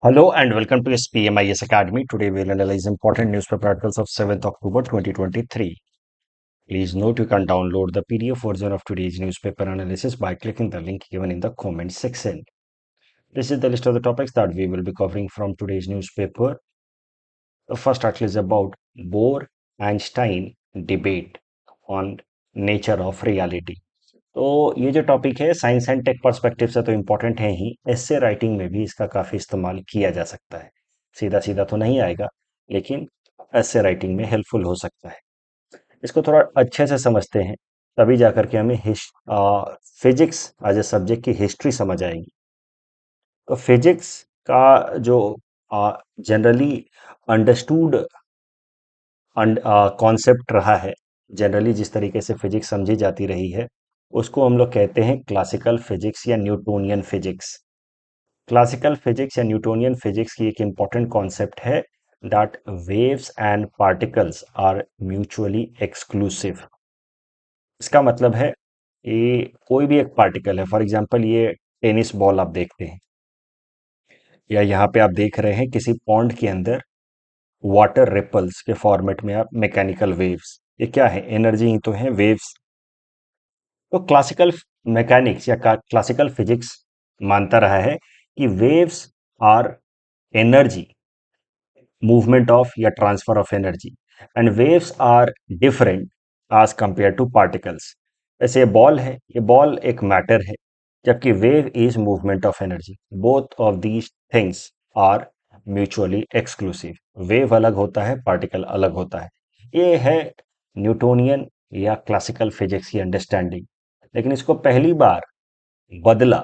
Hello and welcome to SPMIS Academy. Today we'll analyze important newspaper articles of 7th October 2023. Please note you can download the PDF version of today's newspaper analysis by clicking the link given in the comment section. This is the list of the topics that we will be covering from today's newspaper. The first article is about Bohr-Einstein debate on nature of reality. तो ये जो topic है science and take perspective से तो important है ही, एस्से writing में भी इसका काफ़ी इस्तेमाल किया जा सकता है। सीधा सीधा तो नहीं आएगा, लेकिन एस्से राइटिंग में हेल्पफुल हो सकता है। इसको थोड़ा अच्छे से समझते हैं, तभी जाकर के हमें फिजिक्स एज ए सब्जेक्ट की हिस्ट्री समझ आएगी। तो फिजिक्स का जो जनरली अंडरस्टूड कॉन्सेप्ट रहा है, जनरली जिस तरीके से फिजिक्स समझी जाती रही है, उसको हम लोग कहते हैं क्लासिकल फिजिक्स या न्यूटोनियन फिजिक्स। क्लासिकल फिजिक्स या न्यूटोनियन फिजिक्स की एक इंपॉर्टेंट कॉन्सेप्ट है that waves and particles are mutually exclusive. इसका मतलब है ये कोई भी एक पार्टिकल है, फॉर एग्जांपल ये टेनिस बॉल आप देखते हैं, या यहाँ पे आप देख रहे हैं किसी पॉन्ड के अंदर वाटर रिपल्स के फॉर्मेट में आप मैकेनिकल वेव्स, ये क्या है? एनर्जी ही तो है, वेव्स। तो क्लासिकल मैकेनिक्स या क्लासिकल फिजिक्स मानता रहा है कि waves are energy, movement of या transfer of energy, and waves are different as compare to particles. वैसे ये बॉल है, ये बॉल एक मैटर है, जबकि wave is movement of energy. Both of these things are mutually exclusive. Wave अलग होता है, पार्टिकल अलग होता है। ये है न्यूटोनियन या क्लासिकल फिजिक्स की अंडरस्टैंडिंग। लेकिन इसको पहली बार बदला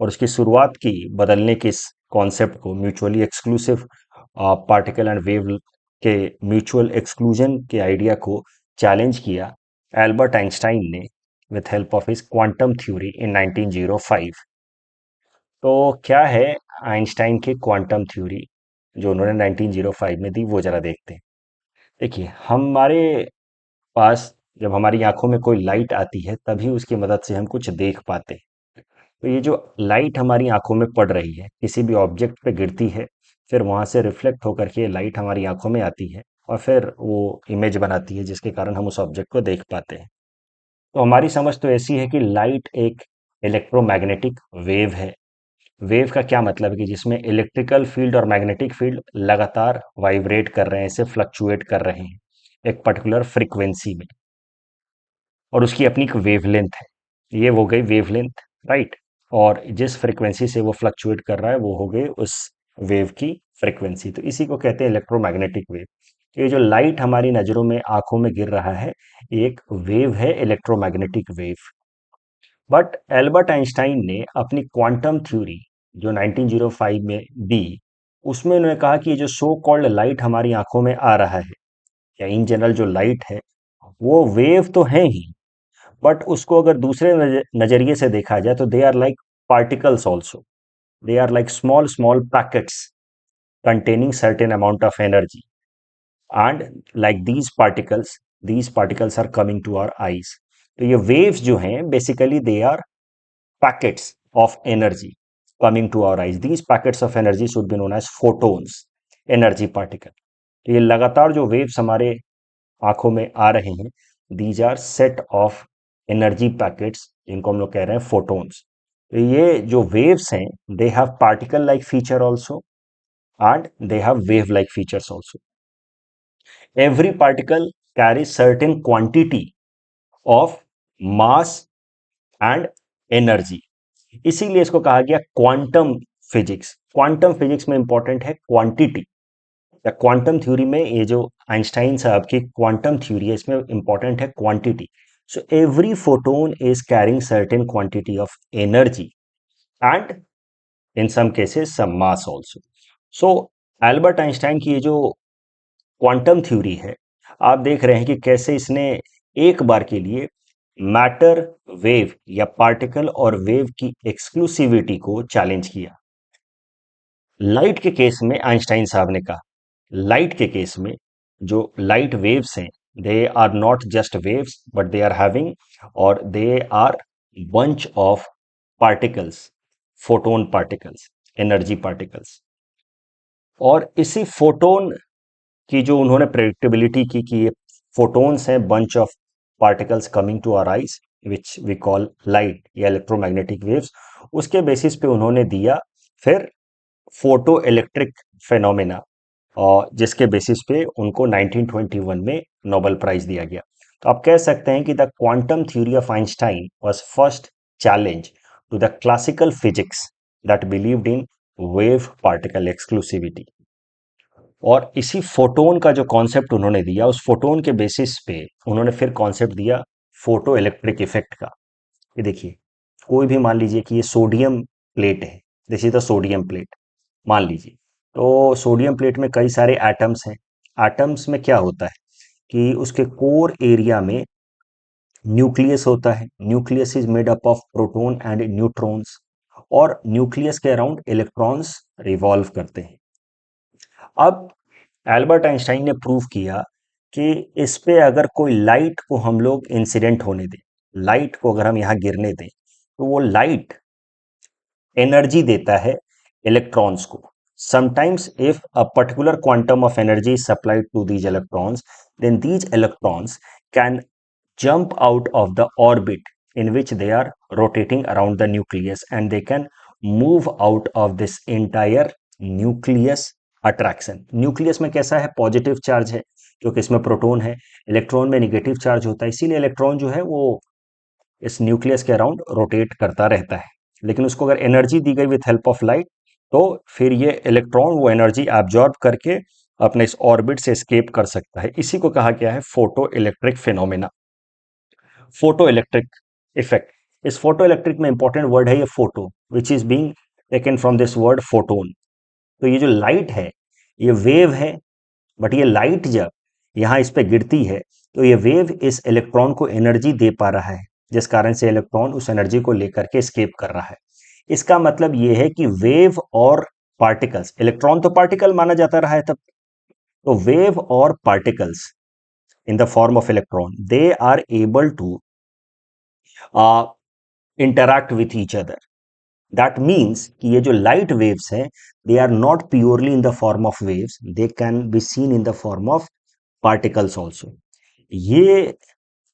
और उसकी शुरुआत की बदलने के इस कॉन्सेप्ट को, mutually exclusive particle and wave के म्यूचुअल एक्सक्लूजन के आइडिया को चैलेंज किया एल्बर्ट आइंस्टाइन ने with help of his quantum theory in 1905। तो क्या है आइंस्टाइन की क्वांटम थ्योरी जो उन्होंने 1905 में दी, वो जरा देखते हैं। देखिए, हमारे पास जब हमारी आंखों में कोई लाइट आती है तभी उसकी मदद से हम कुछ देख पाते हैं। तो ये जो लाइट हमारी आंखों में पड़ रही है, किसी भी ऑब्जेक्ट पे गिरती है, फिर वहां से रिफ्लेक्ट होकर के लाइट हमारी आंखों में आती है और फिर वो इमेज बनाती है जिसके कारण हम उस ऑब्जेक्ट को देख पाते हैं। तो हमारी समझ तो ऐसी है कि लाइट एक इलेक्ट्रोमैग्नेटिक वेव है। वेव का क्या मतलब है कि जिसमें इलेक्ट्रिकल फील्ड और मैग्नेटिक फील्ड लगातार वाइब्रेट कर रहे हैं, इसे फ्लक्चुएट कर रहे हैं एक पर्टिकुलर फ्रीक्वेंसी में, और उसकी अपनी एक वेवलेंथ है। ये हो गई वेवलेंथ, राइट। और जिस फ्रीक्वेंसी से वो फ्लक्चुएट कर रहा है वो हो गई उस वेव की फ्रीक्वेंसी। तो इसी को कहते हैं इलेक्ट्रोमैग्नेटिक वेव। ये जो लाइट हमारी नजरों में, आंखों में गिर रहा है, ये एक वेव है, electromagnetic wave. But Albert Einstein ने अपनी क्वांटम थ्योरी जो 1905 में दी, उसमें उन्होंने कहा कि ये जो सो कॉल्ड लाइट हमारी आंखों में आ रहा है, या इन जनरल जो लाइट है, वो वेव तो है ही, बट उसको अगर दूसरे नजरिए से देखा जाए तो they are like particles also. They are like small small packets containing certain amount of energy, and like these particles are coming to our eyes. तो ये waves जो हैं basically they are packets of energy coming to our eyes. These packets of energy should be known as photons, energy particle. तो ये लगातार जो waves हमारे आंखों में आ रहे हैं, these are set of energy packets, जिनको हम लोग कह रहे हैं फोटोन्स। तो ये जो वेव्स हैं, they have particle like feature also and they have wave like features also. Every particle carry certain quantity of mass and energy. इसीलिए इसको कहा गया क्वांटम फिजिक्स। क्वांटम फिजिक्स में इंपॉर्टेंट है क्वांटिटी, या क्वांटम थ्योरी में ये जो आइंस्टाइन साहब की क्वांटम थ्योरी है, इसमें इंपॉर्टेंट है quantity. So every photon is carrying certain quantity of energy and in some cases some mass also. So Albert Einstein की ये जो क्वांटम थ्योरी है, आप देख रहे हैं कि कैसे इसने एक बार के लिए मैटर, वेव या पार्टिकल और वेव की एक्सक्लूसिविटी को चैलेंज किया। लाइट के केस में आइंस्टाइन साहब ने कहा, लाइट के केस में जो लाइट वेव्स हैं, they are not just waves but they are having, और they are bunch of particles, photon particles, energy particles. और इसी फोटोन की जो उन्होंने प्रेडिक्टेबिलिटी की कि ये फोटोन्स हैं, bunch of particles coming to our eyes which we call light या इलेक्ट्रोमैग्नेटिक वेव्स, उसके बेसिस पे उन्होंने दिया फिर फोटो इलेक्ट्रिक फेनोमेना, और जिसके बेसिस पे उनको 1921 में नोबेल प्राइज दिया गया। तो आप कह सकते हैं कि the quantum theory of Einstein was first challenge to the classical physics that believed in wave particle exclusivity. और इसी फोटोन का जो कॉन्सेप्ट उन्होंने दिया, उस फोटोन के बेसिस पे उन्होंने फिर कॉन्सेप्ट दिया फोटो इलेक्ट्रिक इफेक्ट का। ये देखिए, कोई भी मान लीजिए कि ये सोडियम प्लेट है, this is the sodium plate मान लीजिए। तो सोडियम प्लेट में कई सारे एटम्स हैं। एटम्स में क्या होता है कि उसके कोर एरिया में न्यूक्लियस होता है। Nucleus is made up of proton and neutrons, और न्यूक्लियस के अराउंड इलेक्ट्रॉन्स रिवॉल्व करते हैं। अब एल्बर्ट आइंस्टाइन ने प्रूव किया कि इस पे अगर कोई लाइट को हम लोग इंसिडेंट होने दें, लाइट को अगर हम यहाँ गिरने दें, तो वो लाइट एनर्जी देता है इलेक्ट्रॉन्स को। Sometimes if a particular quantum of energy is supplied to these electrons, then these electrons can jump out of the orbit in which they are rotating around the nucleus, and they can move out of this entire nucleus attraction. Nucleus में कैसा है, positive charge है क्योंकि इसमें proton है। Electron में negative charge होता है, इसीलिए इलेक्ट्रॉन जो है वो इस न्यूक्लियस के अराउंड रोटेट करता रहता है। लेकिन उसको अगर एनर्जी दी गई विथ हेल्प ऑफ लाइट, तो फिर ये इलेक्ट्रॉन वो एनर्जी एब्जॉर्ब करके अपने इस ऑर्बिट से एस्केप कर सकता है। इसी को कहा गया है photo electric phenomena, photo electric effect. इस फोटो इलेक्ट्रिक में इंपॉर्टेंट वर्ड है ये photo, which is being taken from this word photon. तो ये जो लाइट है ये वेव है, बट ये लाइट जब यहाँ इस पे गिरती है तो ये वेव इस इलेक्ट्रॉन को एनर्जी दे पा रहा है, जिस कारण से इलेक्ट्रॉन उस एनर्जी को लेकर के एस्केप कर रहा है। इसका मतलब ये है कि वेव और पार्टिकल्स, इलेक्ट्रॉन तो पार्टिकल माना जाता रहा है तब, तो वेव और particles in the form of electron, they are able to interact with each other. That means कि ये जो लाइट वेव्स हैं, they are not purely in the form of waves, they can be seen in the form of particles also. ये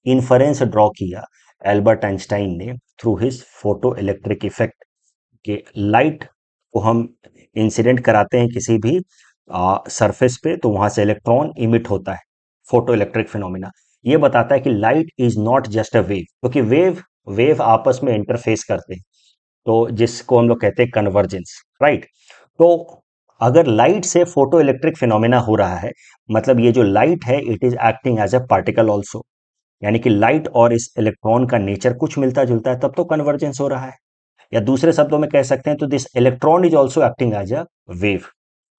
inference draw किया Albert Einstein ने through his photo electric effect, कि light को हम incident कराते हैं किसी भी सरफेस पे, तो वहां से इलेक्ट्रॉन इमिट होता है, फोटो इलेक्ट्रिक फिनोमिना। ये बताता है कि light is not just a wave, क्योंकि वेव वेव आपस में इंटरफेस करते हैं, तो जिसको हम लोग कहते हैं कन्वर्जेंस, राइट। तो अगर लाइट से फोटो इलेक्ट्रिक फिनोमेना हो रहा है, मतलब ये जो लाइट है it is acting as a particle also, यानी कि लाइट और इस इलेक्ट्रॉन का नेचर कुछ मिलता जुलता है, तब तो कन्वर्जेंस हो रहा है। या दूसरे शब्दों में कह सकते हैं तो this electron is also acting as a wave.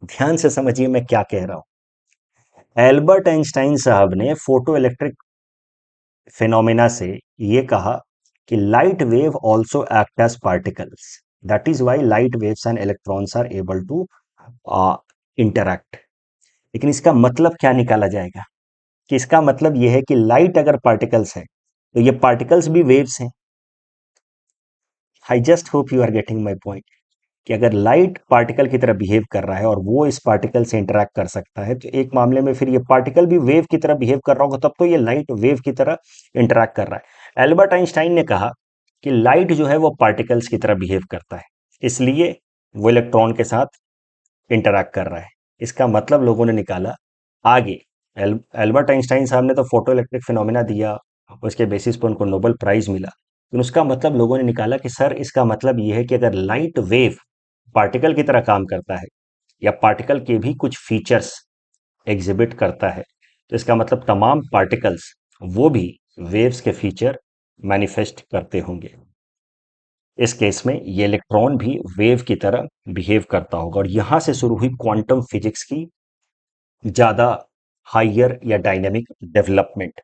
ध्यान से समझिए मैं क्या कह रहा हूं। एल्बर्ट आइंस्टाइन साहब ने फोटो इलेक्ट्रिक फिनोमेना से ये कहा कि light wave also act as particles, that is why light waves and electrons are able to interact. लेकिन इसका मतलब क्या निकाला जाएगा, कि इसका मतलब यह है कि लाइट अगर पार्टिकल्स है तो ये पार्टिकल्स भी वेव्स हैं। I just hope you are getting my point, कि अगर लाइट पार्टिकल की तरह बिहेव कर रहा है और वो इस पार्टिकल से इंटरैक्ट कर सकता है, तो एक मामले में फिर ये पार्टिकल भी वेव की तरह बिहेव कर रहा होगा, तब तो ये लाइट वेव की तरह इंटरैक्ट कर रहा है। एल्बर्ट आइंस्टाइन ने कहा कि लाइट जो है वो पार्टिकल्स की तरह बिहेव करता है, इसलिए वो इलेक्ट्रॉन के साथ इंटरैक्ट कर रहा है। इसका मतलब लोगों ने निकाला आगे। एल्बर्ट आइंस्टाइन साहब ने तो फोटो इलेक्ट्रिक फिनोमिना दिया, उसके बेसिस पर उनको नोबेल प्राइज मिला, लेकिन उसका मतलब लोगों ने निकाला कि सर इसका मतलब ये है कि अगर लाइट वेव पार्टिकल की तरह काम करता है, या पार्टिकल के भी कुछ फीचर्स एग्जिबिट करता है, तो इसका मतलब तमाम पार्टिकल्स वो भी वेव्स के फीचर मैनिफेस्ट करते होंगे। इस केस में ये इलेक्ट्रॉन भी वेव की तरह बिहेव करता होगा, और यहां से शुरू हुई क्वांटम फिजिक्स की ज्यादा हाइयर या डायनेमिक डेवलपमेंट।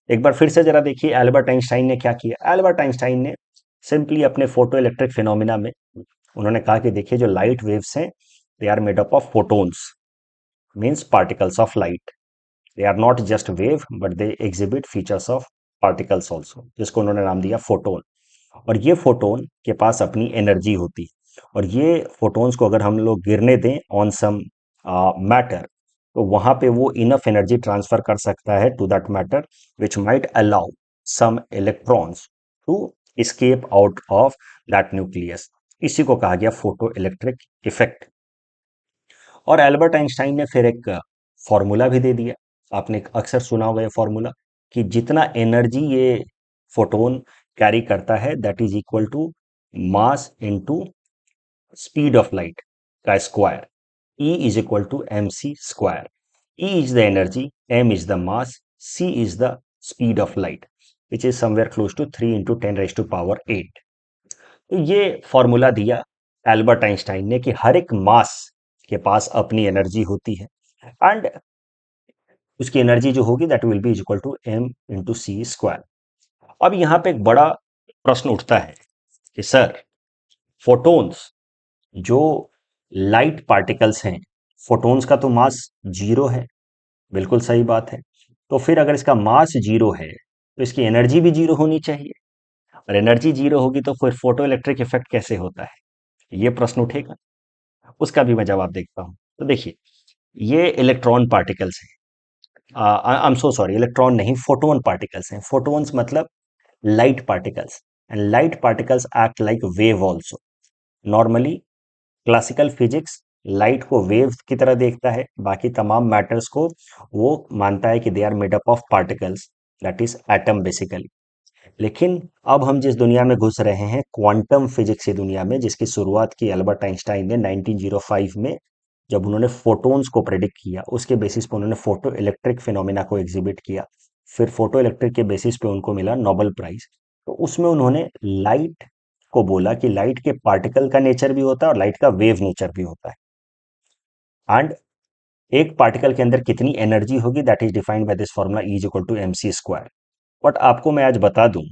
एक बार फिर से जरा देखिए एल्बर्ट आइंस्टाइन ने क्या किया। एल्बर्ट आइंस्टाइन ने सिंपली अपने फोटो इलेक्ट्रिक फिनोमिना में उन्होंने कहा कि देखिए जो लाइट वेव्स हैं, they are made up of photons, means particles of light. They are not just wave but they exhibit features of particles also, जिसको उन्होंने नाम दिया फोटोन। और ये फोटोन के पास अपनी एनर्जी होती है, और ये फोटोन्स को अगर हम लोग गिरने दें ऑन सम मैटर, तो वहां पे वो इनफ एनर्जी ट्रांसफर कर सकता है to that matter which might allow some electrons to escape out of that nucleus. इसी को कहा गया फोटो इलेक्ट्रिक इफेक्ट। और एल्बर्ट आइंस्टाइन ने फिर एक फॉर्मूला भी दे दिया। आपने अक्सर सुना होगा ये फॉर्मूला, कि जितना एनर्जी ये फोटोन कैरी करता है that is equal to mass into speed of light का square. E is equal to mc square. E is the energy, m is the mass, c is the speed of light, which is somewhere close to 3 into 10 raised to power 8। तो ये formula दिया Albert Einstein ने कि हर एक मास के पास अपनी energy होती है, एंड उसकी एनर्जी जो होगी that will be equal to m into c square. अब यहाँ पे एक बड़ा प्रश्न उठता है कि सर, फोटोन्स जो लाइट पार्टिकल्स हैं, फोटोन्स का तो मास जीरो है। बिल्कुल सही बात है। तो फिर अगर इसका मास जीरो है तो इसकी एनर्जी भी जीरो होनी चाहिए, और एनर्जी जीरो होगी तो फिर फोटो इलेक्ट्रिक इफेक्ट कैसे होता है, ये प्रश्न उठेगा। उसका भी मैं जवाब देखता हूं। तो देखिए, ये इलेक्ट्रॉन पार्टिकल्स हैं। I am so sorry, electron नहीं, फोटोन पार्टिकल्स हैं। फोटोन्स मतलब light particles, and light particles act like wave also. Normally classical physics light को वेव की तरह देखता है, बाकी तमाम मैटर्स को वो मानता है कि they are made up of particles, that is atom basically. लेकिन अब हम जिस दुनिया में घुस रहे हैं, क्वांटम फिजिक्स की दुनिया में, जिसकी शुरुआत की एल्बर्ट आइंस्टाइन ने 1905 में, जब उन्होंने फोटोन्स को प्रेडिक्ट किया, उसके बेसिस पे उन्होंने फोटो इलेक्ट्रिक फिनोमिना को एग्जिबिट किया। फिर फोटो इलेक्ट्रिक के बेसिस पे उनको मिला नोबेल प्राइज। तो उसमें उन्होंने लाइट को बोला कि लाइट के पार्टिकल का नेचर भी होता है और लाइट का वेव नेचर भी होता है, एंड एक पार्टिकल के अंदर कितनी एनर्जी होगी that is defined by this formula E is equal to M C square. But आपको मैं आज बता दूं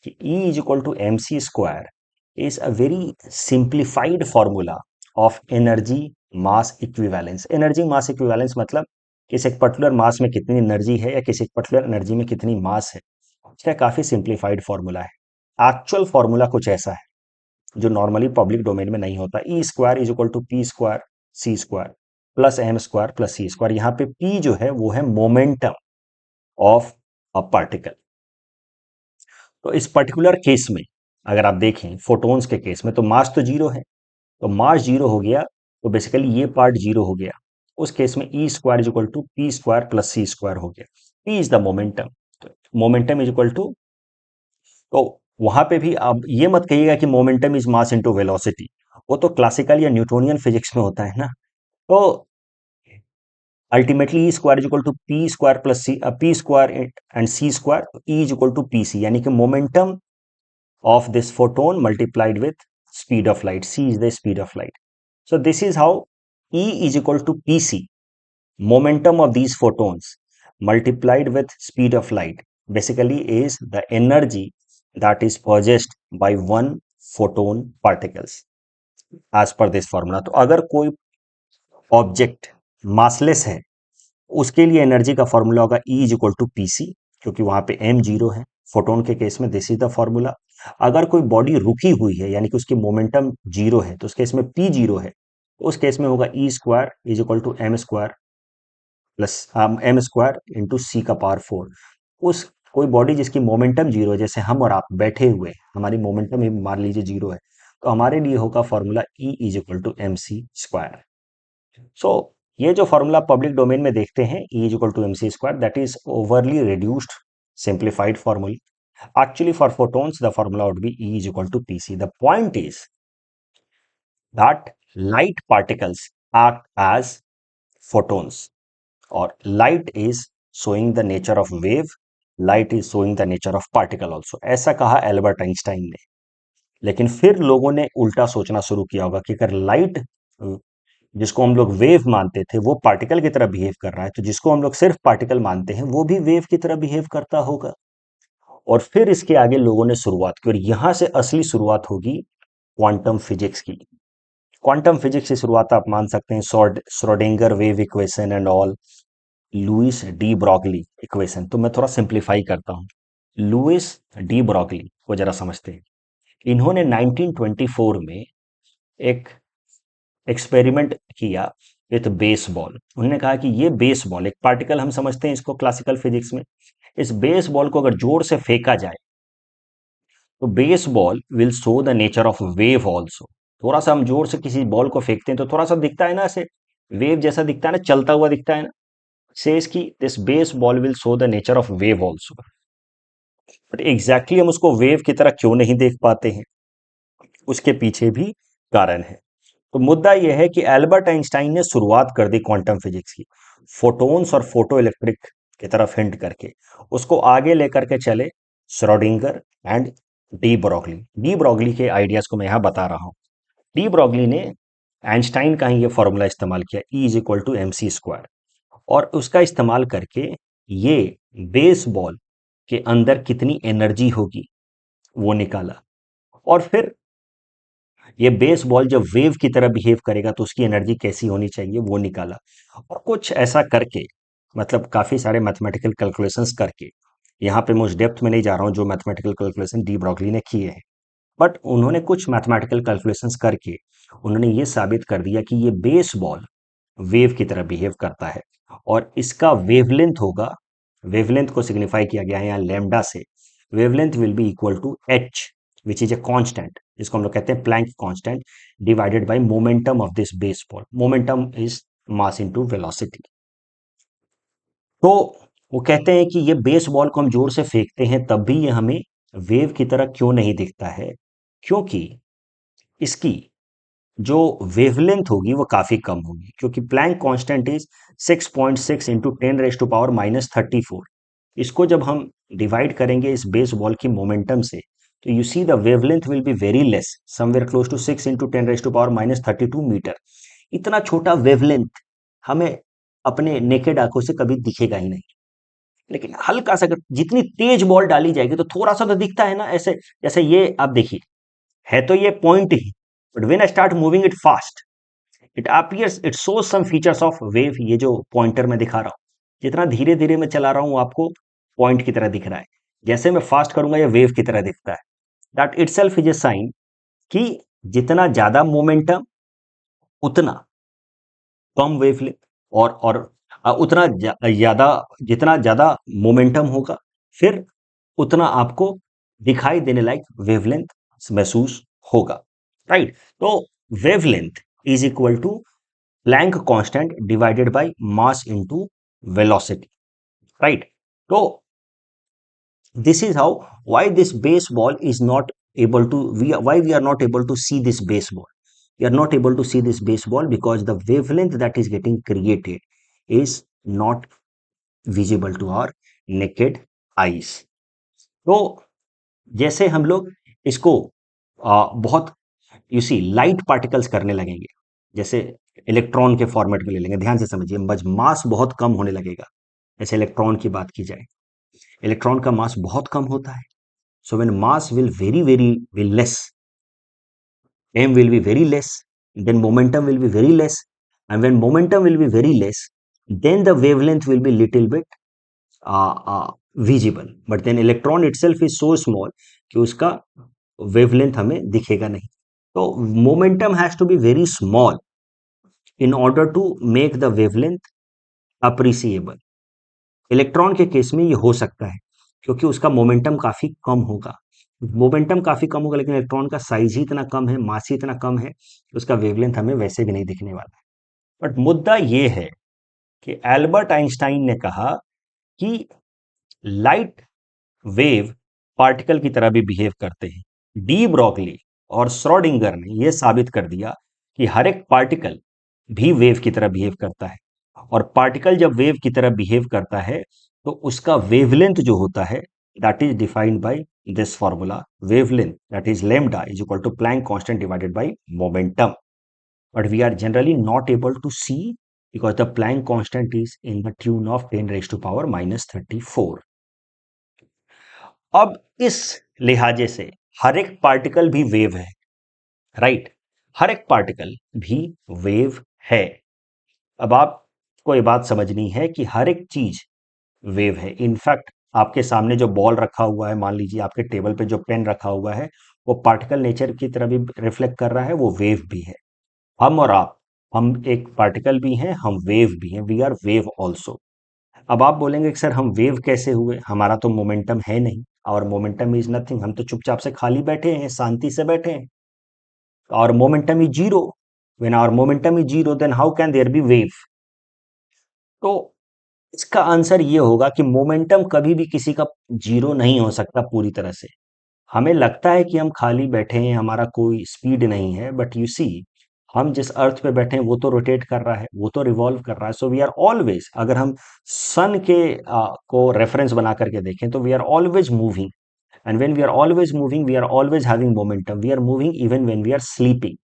कि E is equal to M C square is a very simplified formula of energy mass equivalence. Energy mass equivalence मतलब किसी एक particular मास में कितनी एनर्जी है या किसी एक पर्टिकुलर एनर्जी में कितनी मास है। इसका काफी सिंप्लीफाइड फॉर्मूला है। एक्चुअल फॉर्मूला कुछ ऐसा है जो नॉर्मली पब्लिक डोमेन में नहीं होता। E square is equal to P square C square plus M square plus C square. यहाँ पे पी जो है वो है मोमेंटम ऑफ अ पार्टिकल। तो इस पर्टिकुलर केस में अगर आप देखें फोटोन्स के केस में, तो मास तो जीरो है, तो मास जीरो हो गया, तो बेसिकली ये पार्ट जीरो हो गया। उस केस में E square is equal to P square plus C square हो गया। P is the momentum, momentum is equal to, तो वहां पे भी आप ये मत कहिएगा कि momentum is mass into velocity, वो तो क्लासिकल या न्यूटोनियन फिजिक्स में होता है ना। तो ultimately E square is equal to P square plus c, p square and c square, E is equal to p c, यानी कि momentum of this photon multiplied with speed of light. C is the speed of light. So this is how E is equal to PC, momentum of these photons multiplied with speed of light, basically is the energy that is possessed by one photon particles as per this formula। तो अगर कोई object massless है, उसके लिए energy का formula होगा E is equal to p c, क्योंकि वहां पे m जीरो है। फोटोन के केस में दिस इज द फॉर्मूला। अगर कोई बॉडी रुकी हुई है यानी कि उसकी मोमेंटम जीरो है, तो उस केस में p जीरो है, तो उस केस में होगा E square is equal to M square plus M square into C का पावर फोर। उस कोई बॉडी जिसकी मोमेंटम जीरो है, जैसे हम और आप बैठे हुए, हमारी मोमेंटम ही मान लीजिए जीरो है, तो हमारे लिए होगा formula E is equal to M C square. So ये जो फॉर्मूला पब्लिक डोमेन में देखते हैं E is equal to M C square, that is overly reduced simplified formula। Actually, for photons, the formula would be E is equal to PC। The point is that light particles act as photons, or light is showing the nature of wave, light is showing the nature of particle also। ऐसा कहा Albert Einstein ने। लेकिन फिर लोगों ने उल्टा सोचना शुरू किया होगा कि अगर लाइट, जिसको हम लोग वेव मानते थे, वो पार्टिकल की तरह बिहेव कर रहा है, तो जिसको हम लोग सिर्फ पार्टिकल मानते हैं वो भी वेव की तरह बिहेव करता होगा। और फिर इसके आगे लोगों ने शुरुआत की, और यहां से असली शुरुआत होगी क्वांटम फिजिक्स की। क्वांटम फिजिक्स की शुरुआत आप मान सकते हैं Schrodinger wave equation and all, Louis de Broglie equation. तो मैं थोड़ा सिंप्लीफाई करता हूं। लुइस डी ब्रॉगली को जरा समझते हैं। इन्होंने 1924 में एक एक्सपेरिमेंट किया विथ बेस बॉल। उन्होंने कहा कि ये बेस बॉल, एक पार्टिकल हम समझते हैं इसको क्लासिकल फिजिक्स में, इस बेस बॉल को अगर जोर से फेंका जाए तो base ball will show the nature of wave also. थोड़ा सा हम जोर से किसी बॉल को फेंकते हैं तो थोड़ा सा दिखता है ना, ऐसे वेव जैसा दिखता है ना, चलता हुआ दिखता है ना। सेज कि this base ball will show the nature of wave also, but exactly हम उसको वेव की तरह क्यों नहीं देख पाते हैं, उसके पीछे भी कारण है। तो मुद्दा यह है कि एल्बर्ट आइंस्टाइन ने शुरुआत कर दी क्वांटम फिजिक्स की, फोटॉन्स और फोटो इलेक्ट्रिक की तरफ हिंट करके। उसको आगे लेकर के चले Schrodinger and de Broglie. De Broglie के आइडियाज को मैं यहां बता रहा हूं। डी ब्रॉगली ने आइंस्टाइन का ही ये फॉर्मूला इस्तेमाल किया, E is equal to M C square, और उसका इस्तेमाल करके ये बेस बॉल के अंदर कितनी एनर्जी होगी वो निकाला। और फिर ये बेस बॉल जब वेव की तरह बिहेव करेगा तो उसकी एनर्जी कैसी होनी चाहिए वो निकाला। और कुछ ऐसा करके, मतलब काफी सारे मैथमेटिकल कैलकुलेशंस करके, यहाँ पे मैं उस डेप्थ में नहीं जा रहा हूँ जो मैथमेटिकल कैलकुलेशन डी ब्रॉगली ने किए हैं, बट उन्होंने कुछ मैथमेटिकल कैलकुलेशंस करके उन्होंने ये साबित कर दिया कि ये बेस बॉल वेव की तरह बिहेव करता है, और इसका वेवलेंथ होगा, वेवलेंथ को सिग्निफाई किया गया है यहाँ लैम्डा से। Wavelength will be equal to h which is a constant, जिसको हम लोग कहते हैं Planck constant, divided by momentum of this base ball. Momentum is mass into velocity. तो वो कहते हैं कि ये बेस बॉल को हम जोर से फेंकते हैं तब भी ये हमें वेव की तरह क्यों नहीं दिखता है, क्योंकि इसकी जो वेवलेंथ होगी वो काफी कम होगी, क्योंकि प्लैंक कांस्टेंट इज 6.6 इंटू 10⁻⁻34। इसको जब हम डिवाइड करेंगे इस बेस बॉल की मोमेंटम से, तो you see the wavelength will be very less, somewhere close to 6 into 10⁻⁻32 metre. इतना छोटा वेवलेंथ हमें अपने नेकेड आंखों से कभी दिखेगा ही नहीं। लेकिन हल्का सा अगर जितनी तेज बॉल डाली जाएगी तो थोड़ा सा तो दिखता है ना, ऐसे जैसे ये आप देखिए, है तो ये पॉइंट ही, but when I start moving it fast it appears, it shows some features of wave. ये जो पॉइंटर मैं दिखा रहा हूं, जितना धीरे धीरे मैं चला रहा हूं आपको पॉइंट की तरह दिख रहा है, जैसे मैं फास्ट करूंगा ये वेव की तरह दिखता है। That itself is a sign कि जितना ज्यादा मोमेंटम उतना कम वेवलेंथ, और उतना ज्यादा, जितना ज्यादा मोमेंटम होगा फिर उतना आपको दिखाई देने लायक वेवलेंथ महसूस होगा, राइट। तो wavelength is equal to Planck constant divided by mass into velocity, right. तो this is how, why this baseball is not able to, why we are not able to see this baseball. We are not able to see this baseball because the wavelength that is getting created is not visible to our naked eyes. तो जैसे हम लोग इसको बहुत you see light particles करने लगेंगे, जैसे electron के फॉर्मेट में ले लेंगे, ध्यान से समझिए, बस मास बहुत कम होने लगेगा। जैसे इलेक्ट्रॉन की बात की जाए, इलेक्ट्रॉन का मास बहुत कम होता है। So when mass will will less, m will be very less, then momentum will be very less, and when momentum will be very less, then the wavelength will be little bit visible. But then electron itself is so small कि उसका wavelength हमें दिखेगा नहीं। तो momentum has to be very small in order to make the wavelength appreciable. Electron के case में ये हो सकता है क्योंकि उसका मोमेंटम काफी कम होगा। मोमेंटम काफी कम होगा लेकिन इलेक्ट्रॉन का साइज ही इतना कम है, मास ही इतना कम है, उसका वेवलेंथ हमें वैसे भी नहीं दिखने वाला है। बट मुद्दा ये है कि एल्बर्ट आइंस्टाइन ने कहा कि लाइट वेव पार्टिकल की तरह भी बिहेव करते हैं। डी ब्रॉगली और श्रोडिंगर ने यह साबित कर दिया कि हर एक पार्टिकल भी वेव की तरह बिहेव करता है, और पार्टिकल जब वेव की तरह बिहेव करता है तो उसका वेवलेंथ जो होता है that is defined by this formula, wavelength that is lambda is equal to Planck constant divided by momentum. But we are generally not able to see because the Planck constant is in the tune of 10⁻⁻34। अब इस लिहाजे से हर एक particle भी wave है, right. हर एक particle भी wave है। अब आपको ये बात समझनी है कि हर एक चीज वेव है। इनफैक्ट आपके सामने जो बॉल रखा हुआ है, मान लीजिए आपके टेबल पे जो पेन रखा हुआ है, वो पार्टिकल नेचर की तरह भी रिफ्लेक्ट कर रहा है, वो वेव भी है। हम और आप हम एक पार्टिकल भी हैं, हम वेव भी हैं, वी आर वेव ऑल्सो। अब आप बोलेंगे कि सर हम वेव कैसे हुए, हमारा तो मोमेंटम है नहीं, और मोमेंटम इज नथिंग, हम तो चुपचाप से खाली बैठे हैं, शांति से बैठे हैं, और momentum is zero. When our momentum is zero then how can there be wave? तो इसका आंसर ये होगा कि मोमेंटम कभी भी किसी का जीरो नहीं हो सकता पूरी तरह से। हमें लगता है कि हम खाली बैठे हैं, हमारा कोई स्पीड नहीं है, बट यू सी हम जिस अर्थ पे बैठे हैं वो तो रोटेट कर रहा है, वो तो रिवॉल्व कर रहा है। सो वी आर ऑलवेज, अगर हम सन के को रेफरेंस बना करके देखें तो we are always moving, and when we are always moving we are always having momentum, we are moving even when we are sleeping.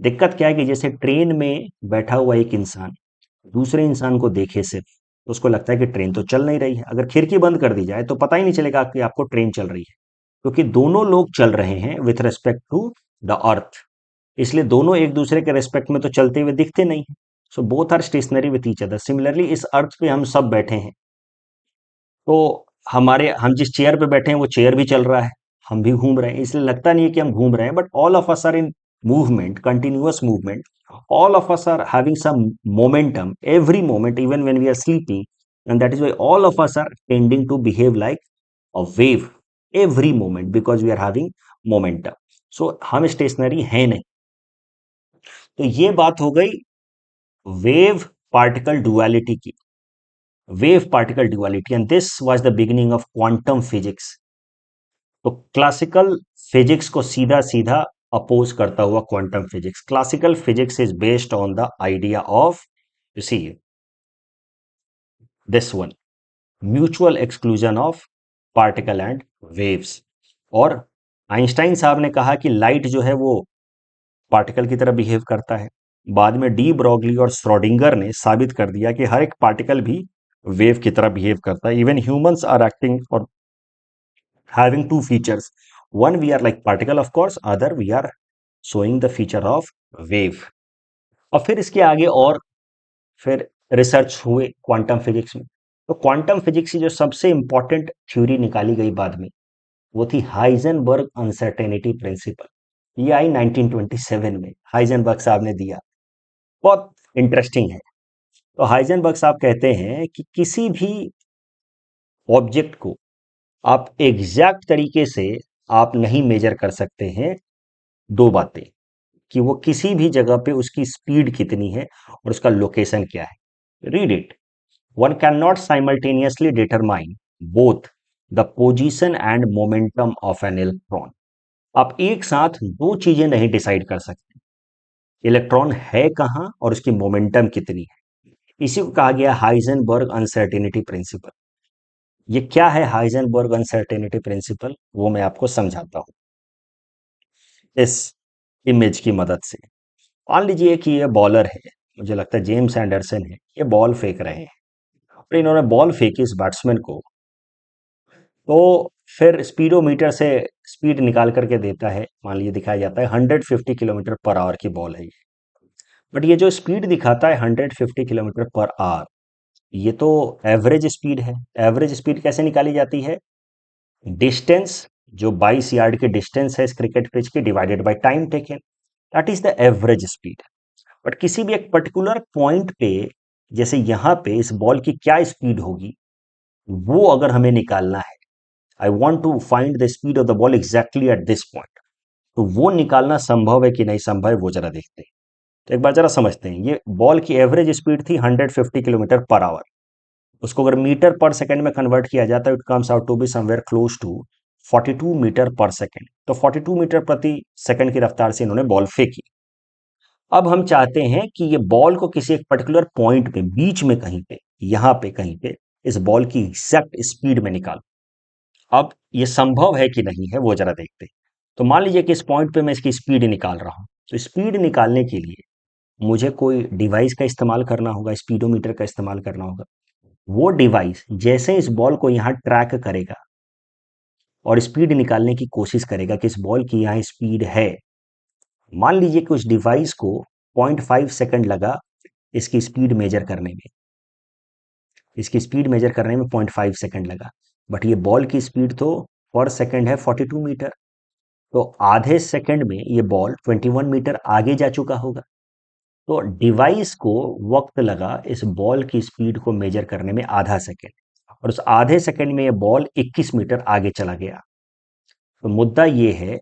दिक्कत क्या है कि जैसे ट्रेन में बैठा हुआ एक इंसान दूसरे इंसान को देखे सिर्फ, तो उसको लगता है कि ट्रेन तो चल नहीं रही है। अगर खिड़की बंद कर दी जाए तो पता ही नहीं चलेगा कि आपको ट्रेन चल रही है, क्योंकि दोनों लोग चल रहे हैं with respect to the earth, इसलिए दोनों एक दूसरे के रेस्पेक्ट में तो चलते हुए दिखते नहीं हैं। So both are stationary with each other. Similarly इस अर्थ पे हम सब बैठे हैं, तो हम जिस चेयर पे बैठे हैं वो चेयर भी चल रहा है, हम भी घूम रहे हैं, इसलिए लगता नहीं है कि हम घूम रहे हैं, but all of us are in movement, continuous movement. All of us are having some momentum every moment, even when we are sleeping, and that is why all of us are tending to behave like a wave every moment because we are having momentum. So हम stationery हैं नहीं। तो ये बात हो गई wave particle duality की, wave particle duality, and this was the beginning of quantum physics. तो क्लासिकल फिजिक्स को सीधा सीधा अपोज करता हुआ quantum physics. Classical physics is based on the idea of, you see this one, mutual exclusion of particle and waves. और Einstein साहब ने कहा कि लाइट जो है वो पार्टिकल की तरह बिहेव करता है। बाद में डी ब्रॉगली और श्रोडिंगर ने साबित कर दिया कि हर एक पार्टिकल भी वेव की तरह बिहेव करता है। इवन ह्यूमंस आर एक्टिंग और having two features, one we are like particle of course, other we are showing the feature of wave। और फिर इसके आगे और फिर रिसर्च हुए क्वांटम फिजिक्स में। तो क्वांटम फिजिक्स की जो सबसे इंपॉर्टेंट थ्योरी निकाली गई बाद में वो थी हाइजेनबर्ग अनसर्टेनिटी प्रिंसिपल। ये आई 1927 में, हाइजेनबर्ग साहब ने दिया। बहुत इंटरेस्टिंग है। तो हाइजेनबर्ग साहब कहते हैं कि किसी भी ऑब्जेक्ट को आप एग्जैक्ट तरीके से आप नहीं मेजर कर सकते हैं। दो बातें, कि वो किसी भी जगह पे उसकी स्पीड कितनी है और उसका लोकेशन क्या है। Read it, one can not simultaneously determine both the position and momentum of an electron. आप एक साथ दो चीजें नहीं डिसाइड कर सकते, इलेक्ट्रॉन है कहां और उसकी मोमेंटम कितनी है। इसी को कहा गया हाइजेनबर्ग अनसर्टेनिटी प्रिंसिपल। ये क्या है हाइजेनबर्ग अनसर्टेनिटी प्रिंसिपल, वो मैं आपको समझाता हूं इस इमेज की मदद से। मान लीजिए कि ये बॉलर है, मुझे लगता है जेम्स एंडरसन है, ये बॉल फेंक रहे हैं और इन्होंने बॉल फेंकी इस बैट्समैन को, तो फिर स्पीडोमीटर से स्पीड निकाल करके देता है, मान लीजिए दिखाया जाता है 150 किलोमीटर पर आवर की बॉल है ये। बट ये जो स्पीड दिखाता है 150 किलोमीटर पर आवर, ये तो एवरेज स्पीड है। एवरेज स्पीड कैसे निकाली जाती है? डिस्टेंस, जो 22 यार्ड की डिस्टेंस है इस क्रिकेट पिच की, divided by time taken, that is the average speed. But किसी भी एक पर्टिकुलर पॉइंट पे, जैसे यहां पे इस बॉल की क्या स्पीड होगी, वो अगर हमें निकालना है, I want to find the speed of the ball exactly at this point, तो वो निकालना संभव है कि नहीं संभव है, वो जरा देखते हैं। तो एक बार जरा समझते हैं, ये बॉल की एवरेज स्पीड थी 150 किलोमीटर पर आवर। उसको अगर मीटर पर सेकंड में कन्वर्ट किया जाता है, it comes out to be somewhere close to 42 metre per second. तो 42 मीटर प्रति सेकंड की रफ्तार से इन्होंने बॉल फेंकी। अब हम चाहते हैं कि ये बॉल को किसी एक पर्टिकुलर पॉइंट पे, बीच में कहीं पे, यहां पे कहीं पे, इस बॉल की एग्जैक्ट स्पीड में निकाल। अब ये संभव है कि नहीं है वो जरा देखते हैं। तो मान लीजिए कि इस पॉइंट पे मैं इसकी स्पीड निकाल रहा हूं, तो स्पीड निकालने के लिए मुझे कोई डिवाइस का इस्तेमाल करना होगा, स्पीडोमीटर का इस्तेमाल करना होगा। वो डिवाइस जैसे इस बॉल को यहां ट्रैक करेगा और स्पीड निकालने की कोशिश करेगा कि इस बॉल की यहां स्पीड है, मान लीजिए कि उस डिवाइस को 0.5 सेकंड लगा इसकी स्पीड मेजर करने में, इसकी स्पीड मेजर करने में 0.5 सेकंड लगा, बट ये बॉल की स्पीड तो पर सेकंड है 42 मीटर। तो आधे सेकंड में ये बॉल 21 मीटर आगे जा चुका होगा। तो डिवाइस को वक्त लगा इस बॉल की स्पीड को मेजर करने में आधा सेकेंड, और उस आधे सेकेंड में ये बॉल 21 मीटर आगे चला गया। तो मुद्दा ये है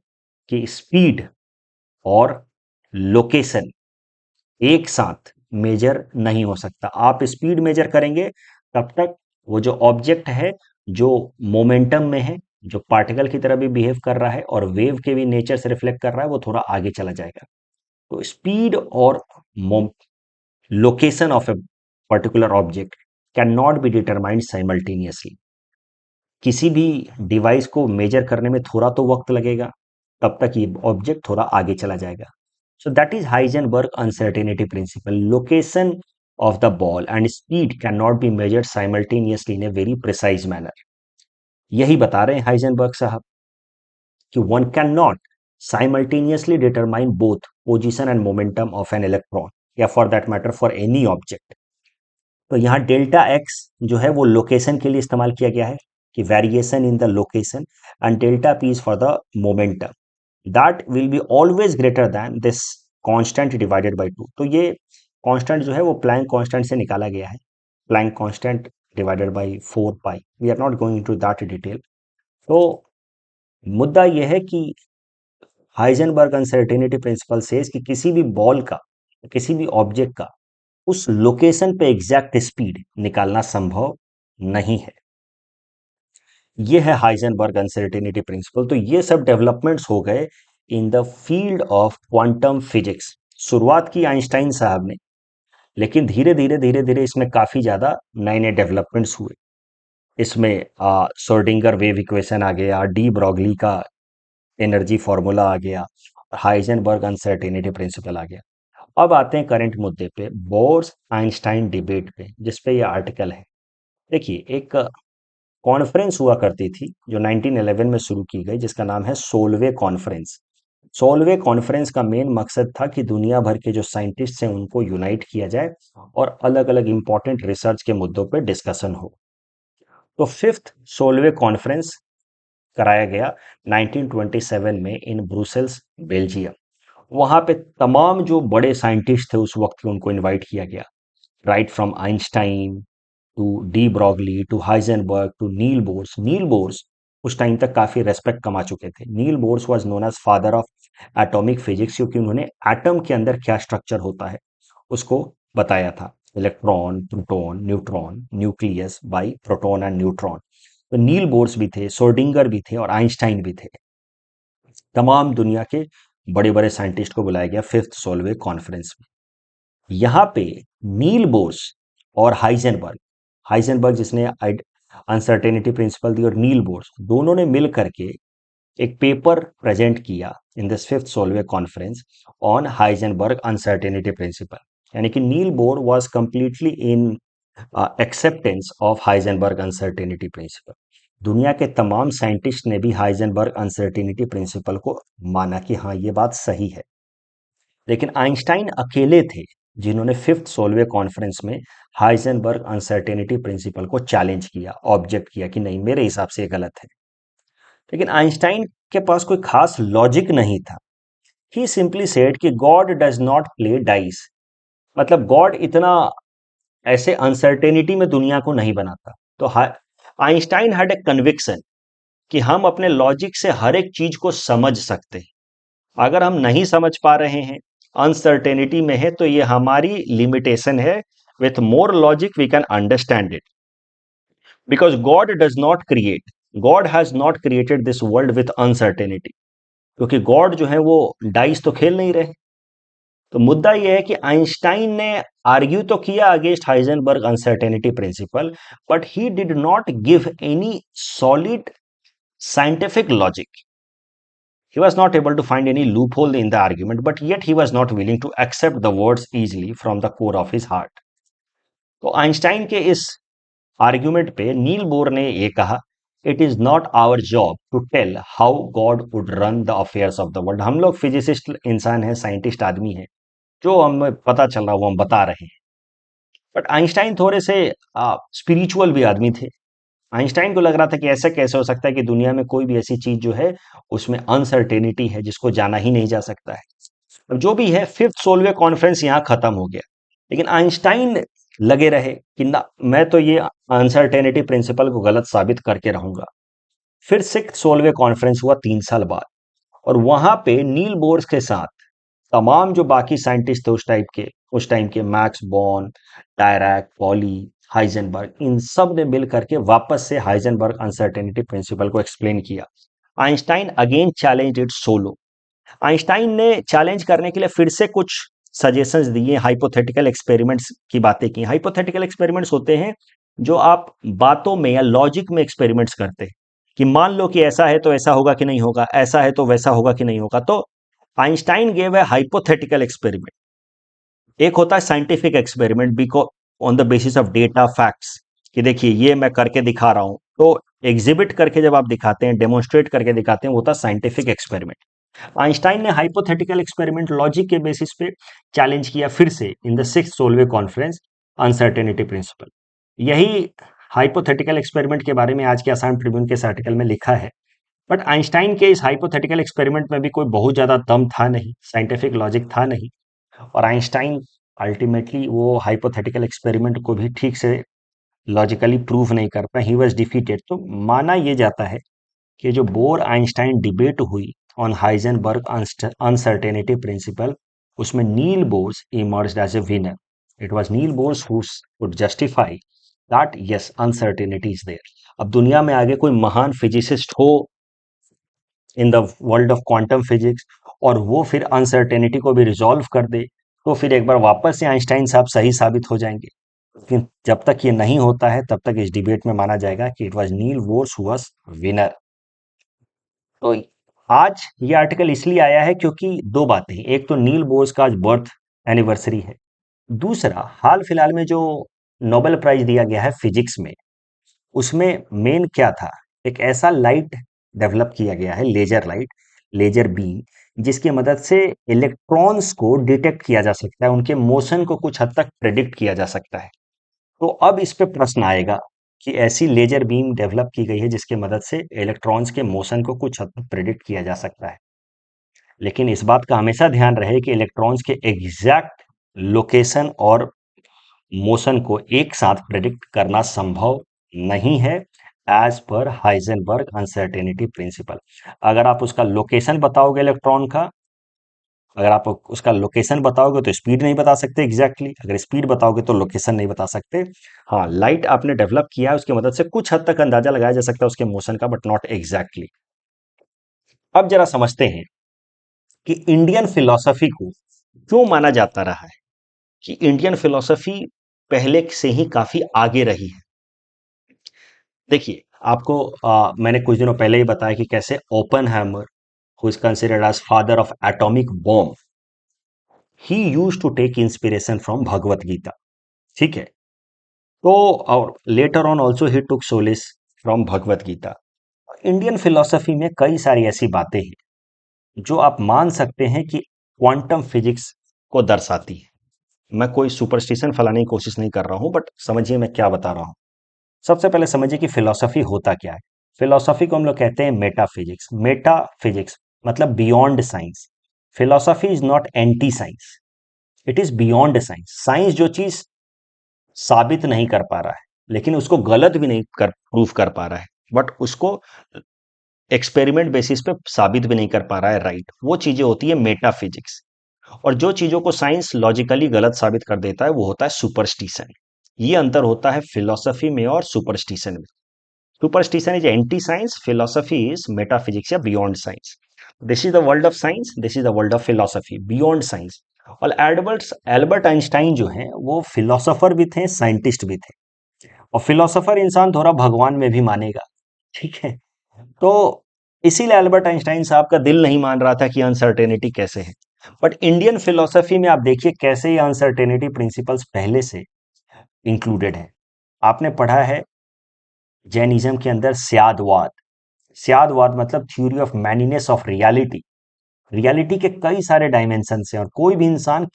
कि स्पीड और लोकेशन एक साथ मेजर नहीं हो सकता। आप स्पीड मेजर करेंगे तब तक वो जो ऑब्जेक्ट है, जो मोमेंटम में है, जो पार्टिकल की तरह भी बिहेव कर रहा है और वेव के भी नेचर से रिफ्लेक्ट कर रहा है, वो थोड़ा आगे चला जाएगा। तो स्पीड और location of a particular object can not be determined simultaneously. किसी भी डिवाइस को मेजर करने में थोड़ा तो वक्त लगेगा, तब तक ये ऑब्जेक्ट थोड़ा आगे चला जाएगा। So that is Heisenberg uncertainty principle. Location of the ball and speed cannot be measured simultaneously in a very precise manner. यही बता रहे हैं हाइजेनबर्ग साहब कि one cannot simultaneously determine both position and momentum of an electron या for that matter for any object. तो यहाँ delta x जो है वो लोकेशन के लिए इस्तेमाल किया गया है कि variation in the location, and delta P is for the momentum that will be always greater than this constant divided by two. तो ये कांस्टेंट जो है वो प्लैंक कांस्टेंट से निकाला गया है, Planck constant divided by 4 pi. We are not going to that detail. तो मुद्दा यह है कि हाइजेनबर्ग अनसर्टेनिटी प्रिंसिपल सेज कि किसी भी बॉल का, किसी भी ऑब्जेक्ट का उस लोकेशन पे एग्जैक्ट स्पीड निकालना संभव नहीं है। ये है हाइजेनबर्ग अनसर्टेनिटी प्रिंसिपल। तो ये सब डेवलपमेंट्स हो गए in the field of quantum physics. शुरुआत की आइंस्टाइन साहब ने, लेकिन धीरे धीरे धीरे धीरे इसमें काफी ज्यादा नए नए डेवलपमेंट्स हुए। इसमें श्रोडिंगर वेव इक्वेशन आ गया, डी ब्रॉगली का एनर्जी फॉर्मूला आ गया, हाइजेनबर्ग अनसर्टेनिटी प्रिंसिपल आ गया। अब आते हैं करंट मुद्दे पे, बोर्स आइंस्टाइन डिबेट पे, जिसपे ये आर्टिकल है। देखिए, एक कॉन्फ्रेंस हुआ करती थी जो 1911 में शुरू की गई, जिसका नाम है सोलवे कॉन्फ्रेंस। सोलवे कॉन्फ्रेंस का मेन मकसद था कि दुनिया भर के जो साइंटिस्ट हैं उनको यूनाइट किया जाए और अलग अलग इंपॉर्टेंट रिसर्च के मुद्दों पर डिस्कशन हो। तो फिफ्थ सोलवे कॉन्फ्रेंस कराया गया 1927 में इन ब्रुसेल्स, बेल्जियम। वहां पे तमाम जो बड़े साइंटिस्ट थे उस वक्त के, उनको इनवाइट किया गया, right from Einstein to de Broglie to Heisenberg to Niels Bohrs. Niels Bohrs उस टाइम तक काफी रेस्पेक्ट कमा चुके थे। Niels Bohrs was known as father of atomic physics, क्योंकि उन्होंने एटम के अंदर क्या स्ट्रक्चर होता है उसको बताया था, electron, proton, neutron, nucleus by proton and neutron. तो नील बोर्स भी थे, सोर्डिंगर भी थे और आइंस्टाइन भी थे। तमाम दुनिया के बड़े बड़े साइंटिस्ट को बुलाया गया फिफ्थ सोलवे कॉन्फ्रेंस में। यहाँ पे नील बोर्स और हाइजेनबर्ग, हाइजेनबर्ग जिसने अनसर्टेनिटी प्रिंसिपल दी, और नील बोर्स दोनों ने मिल करके एक पेपर प्रेजेंट किया in this fifth Solvay conference on Heisenberg uncertainty principle. यानी कि Niels Bohr was completely in acceptance of Heisenberg uncertainty principle. दुनिया के तमाम साइंटिस्ट ने भी हाइजेनबर्ग अनसर्टेनिटी प्रिंसिपल को माना कि हाँ, ये बात सही है। लेकिन आइंस्टाइन अकेले थे जिन्होंने फिफ्थ सोलवे कॉन्फ्रेंस में हाइजेनबर्ग अनसर्टेनिटी प्रिंसिपल को चैलेंज किया, ऑब्जेक्ट किया कि नहीं, मेरे हिसाब से ये गलत है। लेकिन आइंस्टाइन के पास कोई खास लॉजिक नहीं था। ही सिंपली सेड कि God does not play dice, मतलब गॉड इतना ऐसे अनसर्टेनिटी में दुनिया को नहीं बनाता। तो आइंस्टाइन हैड ए कन्विक्शन कि हम अपने लॉजिक से हर एक चीज को समझ सकते हैं। अगर हम नहीं समझ पा रहे हैं, अनसर्टेनिटी में है, तो ये हमारी लिमिटेशन है। With more logic we can understand it, because God does not create, God has not created this world with uncertainty. क्योंकि गॉड जो है वो डाइस तो खेल नहीं रहे। तो मुद्दा यह है कि आइंस्टाइन ने आर्ग्यू तो किया against Heisenberg uncertainty principal, but he did not give any solid scientific logic. He was not able to find any loophole in the argument, but yet he was not willing to accept the words easily from the core of his heart. तो Einstein के इस argument पे Niels Bohr ने ये कहा, it is not our job to tell how God would run the affairs of the world. हम लोग physicist इंसान हैं, साइंटिस्ट आदमी हैं, जो हमें पता चल रहा वो हम बता रहे हैं। बट आइंस्टाइन थोड़े से स्पिरिचुअल भी आदमी थे। आइंस्टाइन को लग रहा था कि ऐसा कैसे हो सकता है कि दुनिया में कोई भी ऐसी चीज जो है उसमें अनसर्टेनिटी है, जिसको जाना ही नहीं जा सकता है। अब जो भी है, फिफ्थ सोलवे कॉन्फ्रेंस यहां खत्म हो गया, लेकिन आइंस्टाइन लगे रहे कि ना, मैं तो ये अनसर्टेनिटी प्रिंसिपल को गलत साबित करके रहूंगा। फिर सिक्स सोलवे कॉन्फ्रेंस हुआ 3 साल बाद, और वहां पे नील बोर्स के साथ तमाम जो बाकी साइंटिस्ट थे उस टाइम के Max Born, Dirac, Pauli, Heisenberg, इन सब ने मिल करके वापस से हाइजेनबर्ग अनसर्टेनिटी प्रिंसिपल को एक्सप्लेन किया। Einstein again challenge it solo. Einstein ने चैलेंज करने के लिए फिर से कुछ सजेशंस दिए, हाइपोथेटिकल एक्सपेरिमेंट्स की बातें की। हाइपोथेटिकल एक्सपेरिमेंट्स होते हैं जो आप बातों में या लॉजिक में एक्सपेरिमेंट्स करते हैं, कि मान लो कि ऐसा है तो ऐसा होगा कि नहीं होगा, ऐसा है तो वैसा होगा कि नहीं होगा। तो Einstein gave a hypothetical experiment. एक होता है scientific experiment, because on the basis of data facts, कि देखिए ये मैं करके दिखा रहा हूं। तो एग्जिबिट करके जब आप दिखाते हैं, डेमोन्स्ट्रेट करके दिखाते हैं, वो होता है साइंटिफिक एक्सपेरिमेंट। आइंस्टाइन ने हाइपोथेटिकल एक्सपेरिमेंट लॉजिक के बेसिस पे चैलेंज किया फिर से in the six Solvay conference uncertainty principle. यही हाइपोथेटिकल एक्सपेरिमेंट के बारे में आज के आसाम ट्रिब्यून के इस आर्टिकल में लिखा है। बट आइंस्टाइन के इस हाइपोथेटिकल एक्सपेरिमेंट में भी कोई बहुत ज्यादा दम था नहीं, साइंटिफिक लॉजिक था नहीं, और आइंस्टाइन अल्टीमेटली वो हाइपोथेटिकल एक्सपेरिमेंट को भी ठीक से लॉजिकली प्रूव नहीं कर पाए, ही वॉज डिफीटेड। तो माना यह जाता है कि जो बोर आइंस्टाइन डिबेट हुई ऑन हाइजेनबर्ग अनसर्टेनिटी प्रिंसिपल, उसमें Niels Bohrs emerged as a winner. It was Niels bourse who could justify that yes uncertainty is there. अब दुनिया में आगे कोई महान फिजिसिस्ट हो in the world of quantum physics, और वो फिर अनसर्टेनिटी को भी रिजॉल्व कर दे, तो फिर एक बार वापस से आइंस्टाइन साहब सही साबित हो जाएंगे। लेकिन जब तक ये नहीं होता है, तब तक इस डिबेट में माना जाएगा कि it was Niels bourse who was winner. तो आज ये आर्टिकल इसलिए आया है क्योंकि दो बातें हैं। एक तो नील बोर्स का आज बर्थ एनिवर्सरी है। दूसरा, हाल फिलहाल में जो नोबेल प्राइज दिया गया है फिजिक्स में, उसमें मेन क्या था, एक ऐसा लाइट डेवलप किया गया है, लेजर लाइट, लेजर बीम, जिसकी मदद से इलेक्ट्रॉन्स को डिटेक्ट किया जा सकता है, उनके मोशन को कुछ हद तक प्रेडिक्ट किया जा सकता है। तो अब इस पे प्रश्न आएगा कि ऐसी लेजर बीम डेवलप की गई है जिसकी मदद से इलेक्ट्रॉन्स के मोशन को कुछ हद तक प्रेडिक्ट किया जा सकता है। लेकिन इस बात का हमेशा ध्यान रहे कि इलेक्ट्रॉन्स के एग्जैक्ट लोकेशन और मोशन को एक साथ प्रेडिक्ट करना संभव नहीं है, as per Heisenberg uncertainty principal. अगर आप उसका लोकेशन बताओगे इलेक्ट्रॉन का, अगर आप उसका लोकेशन बताओगे तो स्पीड नहीं बता सकते एग्जैक्टली, अगर स्पीड बताओगे तो लोकेशन नहीं बता सकते। हाँ, लाइट आपने डेवलप किया है, उसकी मदद से कुछ हद तक अंदाजा लगाया जा सकता है उसके मोशन का, बट नॉट एग्जैक्टली। अब जरा समझते हैं कि इंडियन फिलॉसफी को क्यों माना जाता रहा है कि इंडियन फिलॉसफी पहले से ही काफी आगे रही है। देखिए, आपको मैंने कुछ दिनों पहले ही बताया कि कैसे Oppenheimer, who is considered as father of atomic bomb, he used to take inspiration from Bhagavad Gita. ठीक है। तो और later on also he took solace from Bhagavad Gita. Indian philosophy में कई सारी ऐसी बातें हैं जो आप मान सकते हैं कि क्वांटम फिजिक्स को दर्शाती है। मैं कोई सुपरस्टिशन फैलाने की कोशिश नहीं कर रहा हूं, बट समझिए मैं क्या बता रहा हूं। सबसे पहले समझिए कि फिलॉसफी होता क्या है। फिलॉसफी को हम लोग कहते हैं मेटाफिजिक्स। मेटाफिजिक्स मतलब beyond science. Philosophy is not anti science, it is beyond science. Science जो चीज साबित नहीं कर पा रहा है, लेकिन उसको गलत भी नहीं कर प्रूफ कर पा रहा है, बट उसको एक्सपेरिमेंट बेसिस पे साबित भी नहीं कर पा रहा है, राइट, वो चीजें होती है मेटाफिजिक्स। और जो चीजों को साइंस लॉजिकली गलत साबित कर देता है, वो होता है सुपरस्टिशन। ये अंतर होता है फिलॉसफी में और सुपरस्टिशन में। Superstition is anti science, philosophy is metaphysics या beyond science. This is the world of science, this is the world of philosophy, beyond science. और एल्बर्ट आइंस्टाइन जो हैं वो फिलोसोफर भी थे, साइंटिस्ट भी थे। और फिलोसोफर इंसान थोड़ा भगवान में भी मानेगा, ठीक है। तो इसीलिए एल्बर्ट आइंस्टाइन साहब का दिल नहीं मान रहा था कि अनसर्टेनिटी कैसे है। बट इंडियन फिलोसफी में आप देखिए कैसे ये अनसर्टेनिटी प्रिंसिपल्स पहले से इंक्लूडेड है। आपने पढ़ा है जैनिज्म के अंदर स्यादवाद। स्यादवाद मतलब theory of maniness of reality. Reality के कई सारे डायमेंशन हैं और कोई भी इंसान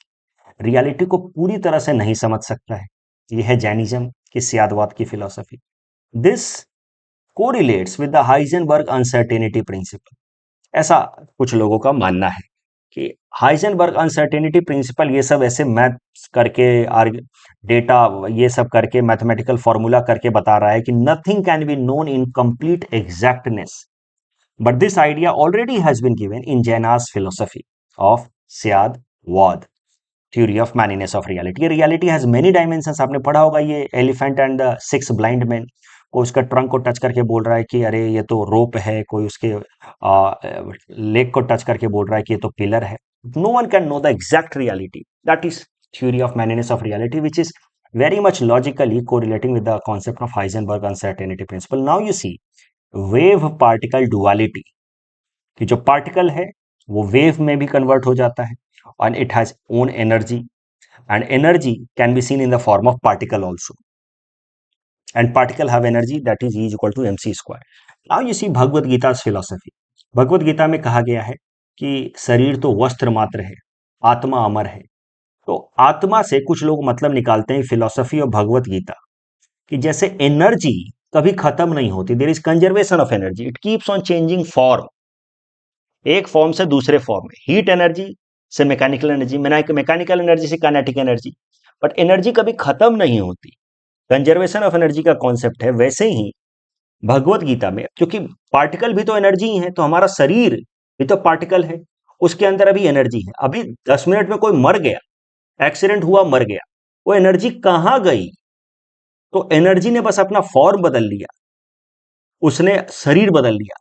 रियलिटी को पूरी तरह से नहीं समझ सकता है। यह है जैनिज्म की स्यादवाद की philosophy. This correlates with the Heisenberg uncertainty principal, ऐसा कुछ लोगों का मानना है। कि हाइजेनबर्ग अनसर्टेनिटी प्रिंसिपल ये सब ऐसे मैथ्स करके डेटा ये सब करके मैथमेटिकल फॉर्मूला करके बता रहा है कि nothing can be known in complete exactness, but this idea already has been given in Jaina's philosophy of Syadvada theory of maniness of reality. Reality has many dimensions. आपने पढ़ा होगा ये elephant and the six blind man, को उसका trunk को touch करके बोल रहा है कि अरे ये तो रोप है, कोई उसके लेग को टच करके बोल रहा है कि ये तो पिलर है। No one can know the exact reality, that is theory of maniness of reality, which is very much logically correlating with the concept of Heisenberg uncertainty principle. Now you see wave particle duality, कि जो particle है वो wave में भी convert हो जाता है and it has own energy, and energy can be seen in the form of particle also, and particle have energy that is E is equal to mc square. Now you see Bhagavad गीता's philosophy. Bhagavad Gita में कहा गया है कि शरीर तो वस्त्र मात्र है, आत्मा अमर है। तो आत्मा से कुछ लोग मतलब निकालते हैं फिलोसफी और भगवत गीता कि जैसे एनर्जी कभी खत्म नहीं होती, there is conservation of energy, it keeps on changing form, एक फॉर्म से दूसरे फॉर्म में। हीट एनर्जी से मैकेनिकल एनर्जी, मैकेनिकल एनर्जी से काइनेटिक एनर्जी, बट एनर्जी कभी खत्म नहीं होती। कंजर्वेशन ऑफ एनर्जी का कॉन्सेप्ट है। वैसे ही भगवत गीता में, क्योंकि पार्टिकल भी तो एनर्जी ही है, तो हमारा शरीर भी तो पार्टिकल है, उसके अंदर अभी एनर्जी है। अभी 10 मिनट में कोई मर गया, एक्सीडेंट हुआ, मर गया, वो एनर्जी कहां गई? तो एनर्जी ने बस अपना फॉर्म बदल लिया, उसने शरीर बदल लिया,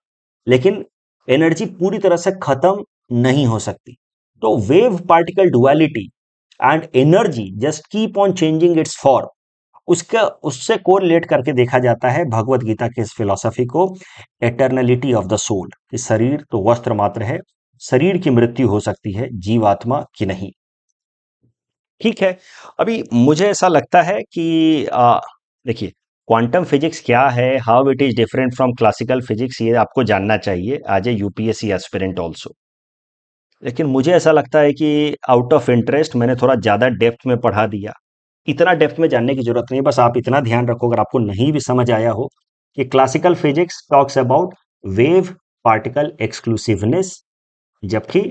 लेकिन एनर्जी पूरी तरह से खत्म नहीं हो सकती। तो wave particle duality and energy just keep on changing it's form, उसका उससे कोरिलेट करके देखा जाता है भगवत गीता के इस फिलॉसफी को, एटर्नलिटी ऑफ द सोल, कि शरीर तो वस्त्र मात्र है, शरीर की मृत्यु हो सकती है, जीवात्मा की नहीं। ठीक है, अभी मुझे ऐसा लगता है कि देखिए, क्वांटम फिजिक्स क्या है, how it is different from classical physics, ये आपको जानना चाहिए as a UPSC aspirant also. लेकिन मुझे ऐसा लगता है कि आउट ऑफ इंटरेस्ट मैंने थोड़ा ज़्यादा डेप्थ में पढ़ा दिया। इतना डेप्थ में जानने की जरूरत नहीं, बस आप इतना ध्यान रखो, अगर आपको नहीं भी समझ आया हो, कि classical physics talks about wave particle exclusiveness, जबकि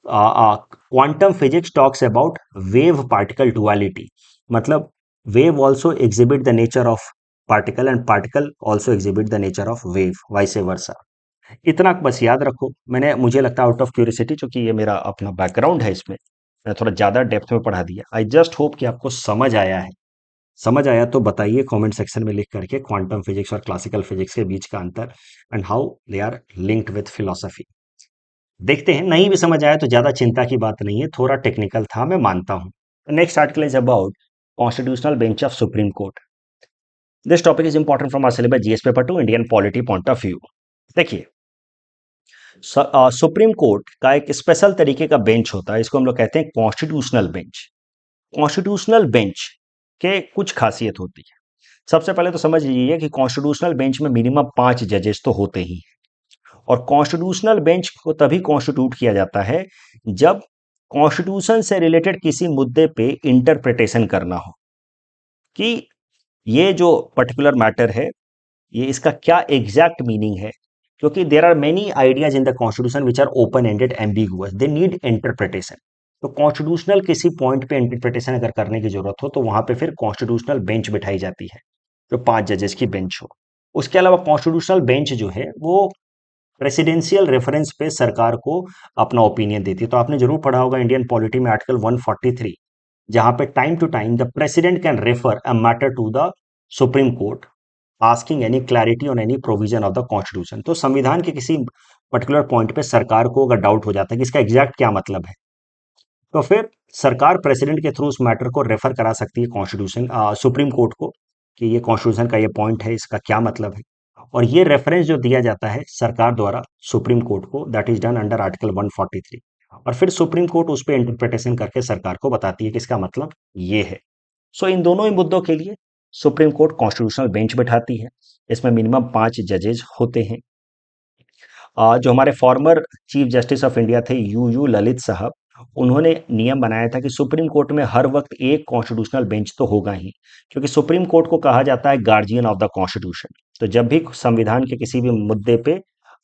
quantum physics talks about wave particle duality. मतलब wave also exhibit the nature of particle and particle also exhibit the nature of wave, vice versa. इतना बस याद रखो। मुझे लगता है out of curiosity, चूंकि ये मेरा अपना बैकग्राउंड है, इसमें मैं थोड़ा ज़्यादा डेप्थ में पढ़ा दिया। आई जस्ट होप कि आपको समझ आया है। समझ आया तो बताइए कमेंट सेक्शन में लिख करके क्वांटम फिजिक्स और क्लासिकल फिजिक्स के बीच का अंतर and how they are linked with philosophy. देखते हैं, नहीं भी समझ आया तो ज़्यादा चिंता की बात नहीं है, थोड़ा टेक्निकल था, मैं मानता हूँ। Next article is about constitutional bench of Supreme Court. This topic is important from our syllabus GS paper two Indian polity point of view. देखिए, सुप्रीम कोर्ट का एक स्पेशल तरीके का बेंच होता है, इसको हम लोग कहते हैं कॉन्स्टिट्यूशनल बेंच। कॉन्स्टिट्यूशनल बेंच के कुछ खासियत होती है। सबसे पहले तो समझ लीजिए कि कॉन्स्टिट्यूशनल बेंच में मिनिमम 5 जजेस तो होते ही हैं, और कॉन्स्टिट्यूशनल बेंच को तभी कॉन्स्टिट्यूट किया जाता है जब कॉन्स्टिट्यूशन से रिलेटेड किसी मुद्दे पे इंटरप्रिटेशन करना हो, कि ये जो पर्टिकुलर मैटर है, ये इसका क्या एग्जैक्ट मीनिंग है, क्योंकि there are many ideas in the constitution which are open ended, ambiguous, they need interpretation. तो कॉन्स्टिट्यूशनल किसी पॉइंट पे इंटरप्रिटेशन अगर करने की जरूरत हो, तो वहां पे फिर कॉन्स्टिट्यूशनल बेंच बिठाई जाती है, जो 5 जजेस की बेंच हो। उसके अलावा कॉन्स्टिट्यूशनल बेंच जो है वो प्रेसिडेंशियल रेफरेंस पे सरकार को अपना ओपिनियन देती है। तो आपने जरूर पढ़ा होगा इंडियन पॉलिटी में आर्टिकल 143, जहां पे time to time the president can refer a matter to the Supreme Court asking any clarity on any provision of the constitution. तो संविधान के किसी पर्टिकुलर पॉइंट पे सरकार को अगर डाउट हो जाता है कि इसका एग्जैक्ट क्या मतलब है, तो फिर सरकार प्रेसिडेंट के थ्रू उस मैटर को रेफर करा सकती है कॉन्स्टिट्यूशन सुप्रीम कोर्ट को, कि ये कॉन्स्टिट्यूशन का ये पॉइंट है, इसका क्या मतलब है। और ये रेफरेंस जो दिया जाता है सरकार द्वारा सुप्रीम कोर्ट को, that is done under article 143, और फिर सुप्रीम कोर्ट उस पर इंटरप्रिटेशन करके सरकार को बताती है कि इसका मतलब ये है। सो इन दोनों ही मुद्दों के लिए सुप्रीम कोर्ट कॉन्स्टिट्यूशनल बेंच बैठाती है। इसमें मिनिमम 5 जजेज होते हैं। जो हमारे former chief justice of India थे यू यू ललित साहब, उन्होंने नियम बनाया था कि सुप्रीम कोर्ट में हर वक्त एक कॉन्स्टिट्यूशनल बेंच तो होगा ही, क्योंकि सुप्रीम कोर्ट को कहा जाता है गार्जियन ऑफ द कॉन्स्टिट्यूशन। तो जब भी संविधान के किसी भी मुद्दे पे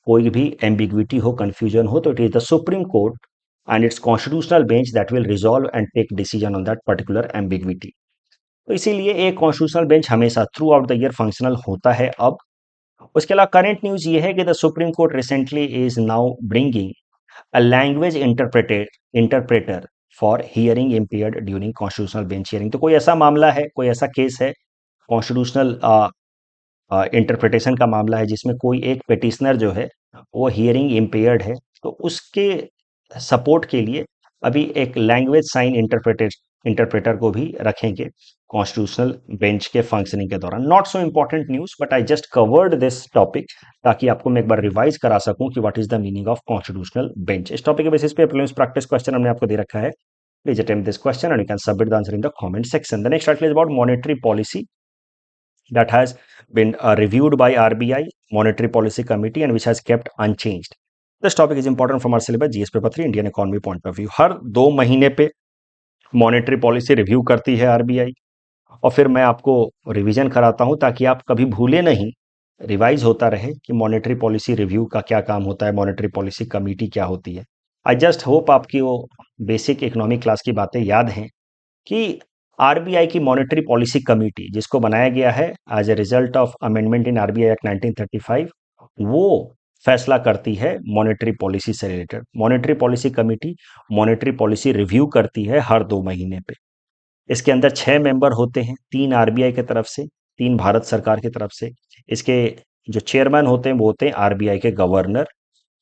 कोई भी एम्बिग्विटी हो, कंफ्यूजन हो, तो it is the Supreme court and its constitutional bench that will resolve and take decision on that particular ambiguity. तो इसीलिए एक कॉन्स्टिट्यूशनल बेंच हमेशा through out the year functional होता है। अब उसके अलावा करंट न्यूज ये है कि the Supreme court recently is now bringing a language interpreter for hearing impaired during constitutional bench hearing. तो कोई ऐसा मामला है, कोई ऐसा केस है, कॉन्स्टिट्यूशनल इंटरप्रिटेशन का मामला है जिसमें कोई एक पिटिशनर जो है वो हियरिंग इम्पेयर्ड है, तो उसके सपोर्ट के लिए अभी एक लैंग्वेज साइन इंटरप्रेटर को भी रखेंगे कॉन्स्टिट्यूशनल बेंच के फंक्शनिंग के दौरान। Not so important news, but I just covered this topic ताकि आपको मैं एक बार रिवाइज करा सकूं कि what is the meaning of constitutional bench. इस टॉपिक के बेसिस पे प्रीलिम्स प्रैक्टिस क्वेश्चन हमने आपको दे रखा है। Please attempt this question and you can submit the answer in the comment section. The next article is about monetary policy that has been reviewed by RBI Monetary Policy Committee and which has kept unchanged. This topic is important from our syllabus GS paper 3 Indian economy point of view. हर 2 महीने पे monetary policy review करती है RBI, और फिर मैं आपको revision कराता हूं ताकि आप कभी भूले नहीं, रिवाइज होता रहे कि मॉनेटरी पॉलिसी रिव्यू का क्या काम होता है, मॉनेटरी पॉलिसी कमेटी क्या होती है। आई जस्ट होप आपकी वो बेसिक इकोनॉमिक क्लास की बातें याद हैं कि आरबीआई की मॉनेटरी पॉलिसी कमेटी जिसको बनाया गया है as a result of amendment in RBI Act 1935, वो फैसला करती है मॉनेटरी पॉलिसी से related. Monetary policy committee monetary policy review करती है हर 2 महीने पे। इसके अंदर 6 मेंबर होते हैं, 3 आरबीआई की तरफ से, 3 भारत सरकार की तरफ से। इसके जो चेयरमैन होते हैं वो होते हैं आरबीआई के governor.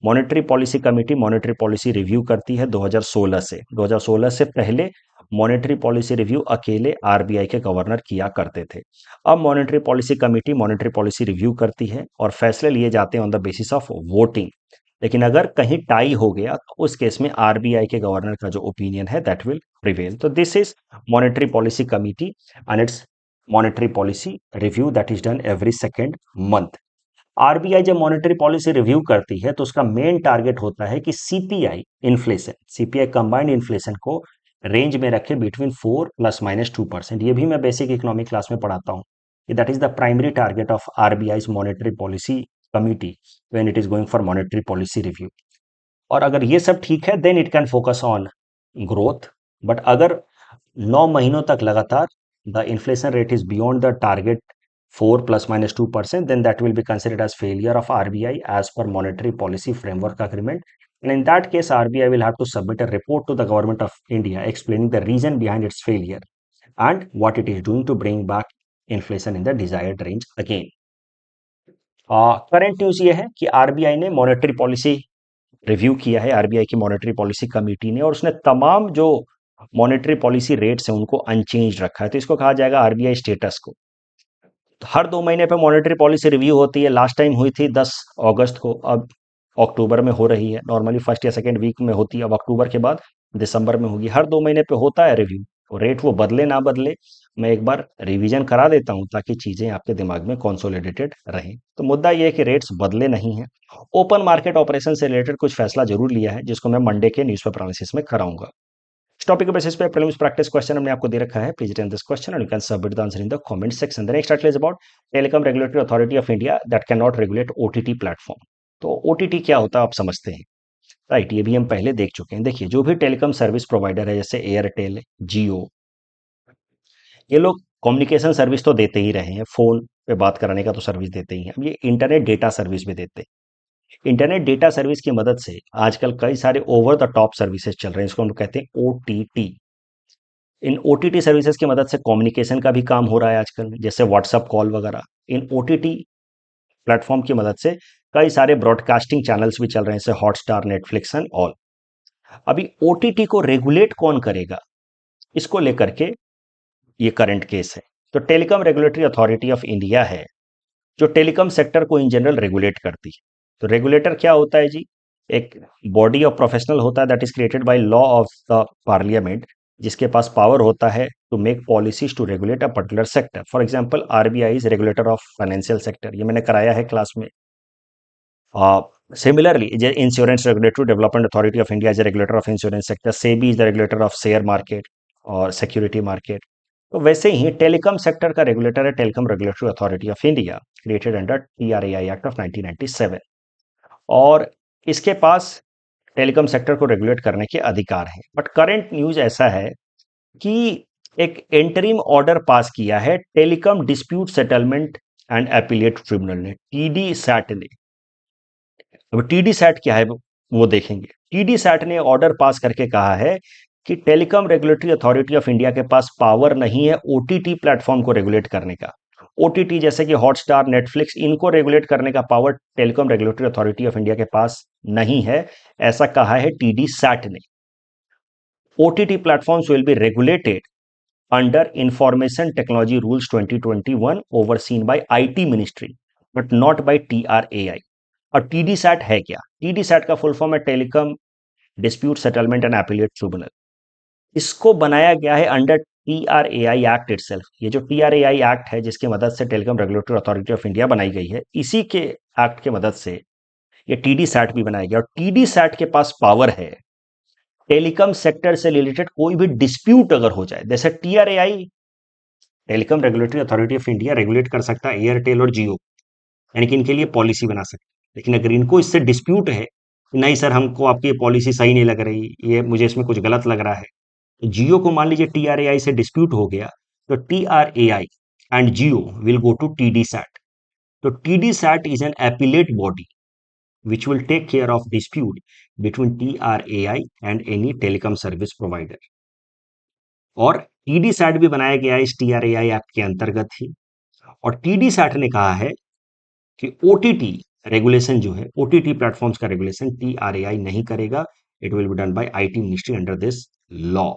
Monetary policy committee monetary policy review करती है 2016 से। 2016 से पहले मॉनेटरी पॉलिसी रिव्यू अकेले आरबीआई के गवर्नर किया करते थे। अब monetary policy committee monetary policy review करती है और फैसले लिए जाते हैं on the basis of voting. लेकिन अगर कहीं टाई हो गया तो उस केस में आरबीआई के गवर्नर का जो ओपिनियन है दैट विल प्रिवेल। तो this is monetary policy committee and it's monetary policy review that is done every second month. RBI जब मॉनेटरी पॉलिसी रिव्यू करती है तो उसका मेन टारगेट होता है कि CPI inflation, CPI combined inflation को रेंज में रखे बिटवीन 4 ± 2%। ये भी मैं बेसिक इकोनॉमिक क्लास में पढ़ाता हूँ कि that is the primary target of RBI monetary policy committee when it is going for monetary policy review. और अगर ये सब ठीक है then it can focus on growth. But अगर 9 महीनों तक लगातार the inflation rate is beyond the target 4 ± 2%, then that will be considered as failure of RBI as per Monetary Policy Framework Agreement. And in that case, RBI will have to submit a report to the government of India explaining the reason behind its failure and what it is doing to bring back inflation in the desired range again. Current news ये है कि RBI ने monetary policy review किया है, RBI की monetary policy committee ने, और उसने तमाम जो मॉनेटरी पॉलिसी रेट्स हैं उनको अनचेंज रखा है। तो इसको कहा जाएगा आरबीआई स्टेटस को। हर 2 महीने पे मॉनेटरी पॉलिसी रिव्यू होती है। लास्ट टाइम हुई थी 10 अगस्त को, अब अक्टूबर में हो रही है। नॉर्मली फर्स्ट या सेकेंड वीक में होती है, अब अक्टूबर के बाद दिसंबर में होगी। हर 2 महीने पे होता है रिव्यू। तो रेट वो बदले ना बदले, मैं एक बार रिवीजन करा देता हूं ताकि चीजें आपके दिमाग में कंसोलिडेटेड रहें। तो मुद्दा ये है कि रेट्स बदले नहीं हैं। ओपन मार्केट ऑपरेशन से रिलेटेड कुछ फैसला जरूर लिया है जिसको मैं मंडे के न्यूज़पेपर एनालिसिस में कराऊंगा। इस टॉपिक के बेसिस पे प्रीलिम्स प्रैक्टिस क्वेश्चन हमने आपको दे रखा है। Please attempt this question and you can submit the answer in the comment section. The next article is about telecom regulatory authority of India that can not regulate OTT platform. तो OTT क्या होता है आप समझते हैं, right? ये भी हम पहले देख चुके हैं। देखिए, जो भी टेलीकॉम सर्विस प्रोवाइडर है जैसे एयरटेल, जियो, ये लोग कम्युनिकेशन सर्विस तो देते ही रहे हैं, फोन पे बात कराने का तो सर्विस देते ही हैं। अब ये इंटरनेट डेटा सर्विस भी देते हैं। इंटरनेट डेटा सर्विस की मदद से आजकल कई सारे ओवर द टॉप सर्विसेज चल रहे हैं, इसको हम कहते हैं ओटीटी। इन ओटीटी सर्विसेज की मदद से कम्युनिकेशन का भी काम हो रहा है आजकल, जैसे व्हाट्सएप कॉल वगैरह। इन ओटीटी प्लेटफॉर्म की मदद से कई सारे ब्रॉडकास्टिंग चैनल्स भी चल रहे हैं, जैसे हॉटस्टार, नेटफ्लिक्स एंड ऑल। अभी ओटीटी को रेगुलेट कौन करेगा, इसको लेकर के ये करंट केस है। तो telecom regulatory authority of India है जो टेलीकॉम सेक्टर को इन जनरल रेगुलेट करती है। तो रेगुलेटर क्या होता है जी? एक बॉडी ऑफ प्रोफेशनल होता है that is created by law of the parliament, जिसके पास पावर होता है to make policies to regulate a particular sector. For example RBI is regulator of financial sector, ये मैंने कराया है क्लास में। Similarly insurance regulatory development authority of India is regulator of insurance sector, SEBI is the regulator of share market और security market. तो वैसे ही telecom sector का रेगुलेटर है telecom regulatory authority of India, created under TRAI act of 1997। और इसके पास telecom sector को रेगुलेट करने के अधिकार हैं। बट करंट न्यूज ऐसा है कि एक इंटरिम ऑर्डर पास किया है telecom dispute settlement and appellate tribunal ने, टीडी सैट ने। अब टीडी सैट क्या है वो देखेंगे। टीडी सैट ने ऑर्डर पास करके कहा है कि telecom regulatory authority of India के पास पावर नहीं है ओटीटी प्लेटफॉर्म को रेगुलेट करने का। ओटीटी जैसे कि हॉटस्टार, नेटफ्लिक्स, इनको रेगुलेट करने का power telecom regulatory authority of India के पास नहीं है, ऐसा कहा है टीडी सैट ने। OTT platforms will be regulated under Information Technology Rules 2021 overseen by IT Ministry but not by TRAI। और TDSAT है क्या? TDSAT का फुल फॉर्म है telecom dispute settlement and appellate tribunal. इसको बनाया गया है अंडर TRAI एक्ट इटसेल्फ। ये जो TRAI एक्ट है जिसकी मदद से telecom regulatory authority of India बनाई गई है, इसी के एक्ट की मदद से ये TDSAT भी बनाया गया। और TDSAT के पास पावर है टेलीकॉम सेक्टर से रिलेटेड कोई भी डिस्प्यूट अगर हो जाए, जैसे TRAI telecom regulatory authority of India regulate कर सकता है एयरटेल और जियो, यानी कि इनके लिए पॉलिसी बना सकता है। लेकिन अगर इनको इससे डिस्प्यूट है कि नहीं सर हमको आपकी ये पॉलिसी सही नहीं लग रही, ये मुझे इसमें कुछ गलत लग रहा है, तो जियो को मान लीजिए TRAI से डिस्प्यूट हो गया, तो TRAI and Jio will go to TDSAT। तो TDSAT is an appellate body which will take care of dispute between TRAI and any telecom service provider। और टीडी सैट भी बनाया गया है इस TRAI एक्ट के अंतर्गत ही। और टीडी सैट ने कहा है कि ओटीटी रेगुलेशन जो है, ओटीटी प्लेटफॉर्म्स का रेगुलेशन TRAI नहीं करेगा, it will be done by IT ministry under this law.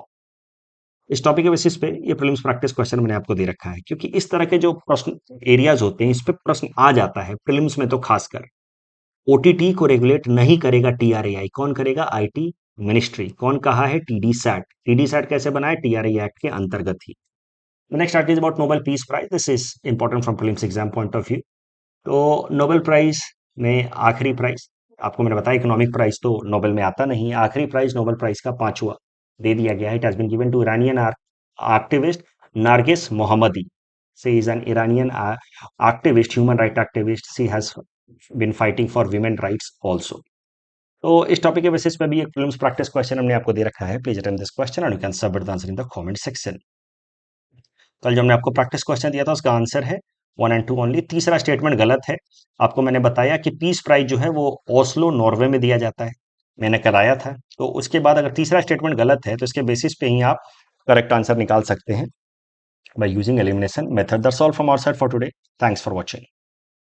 इस टॉपिक के बेसिस पे ये प्रीलिम्स प्रैक्टिस क्वेश्चन मैंने आपको दे रखा है, क्योंकि इस तरह के जो प्रश्न एरियाज होते हैं इस पे प्रश्न आ जाता है प्रीलिम्स में। तो खासकर ओटीटी को रेगुलेट नहीं करेगा TRAI, कौन करेगा? IT ministry. कौन कहा है? TD set. टीडी सैट कैसे बना है? TRAI एक्ट के अंतर्गत ही। The next article is about Nobel Peace Prize. This is important from prelims exam point of view। तो नोबेल प्राइज में आखिरी प्राइज, आपको मैंने बताया इकोनॉमिक प्राइज तो नोबेल में आता नहीं है। आखिरी प्राइज नोबेल प्राइज का 5वां दे दिया गया है। It has been given to Iranian activist Narges Mohammadi. She is an Iranian activist, human right activist. She has been fighting for women rights also. तो इस टॉपिक के बेसिस पे भी एक प्रीलिम्स प्रैक्टिस क्वेश्चन हमने आपको दे रखा है। Please attempt this question and you can submit the answer in the comment section. कल जो हमने आपको प्रैक्टिस क्वेश्चन दिया था उसका आंसर है 1 and 2 ओनली। तीसरा स्टेटमेंट गलत है। आपको मैंने बताया कि पीस प्राइज जो है वो ओस्लो नॉर्वे में दिया जाता है, मैंने कराया था। तो उसके बाद अगर तीसरा स्टेटमेंट गलत है तो इसके बेसिस पे ही आप करेक्ट आंसर निकाल सकते हैं by using elimination method. That's all from our side for today. Thanks for watching.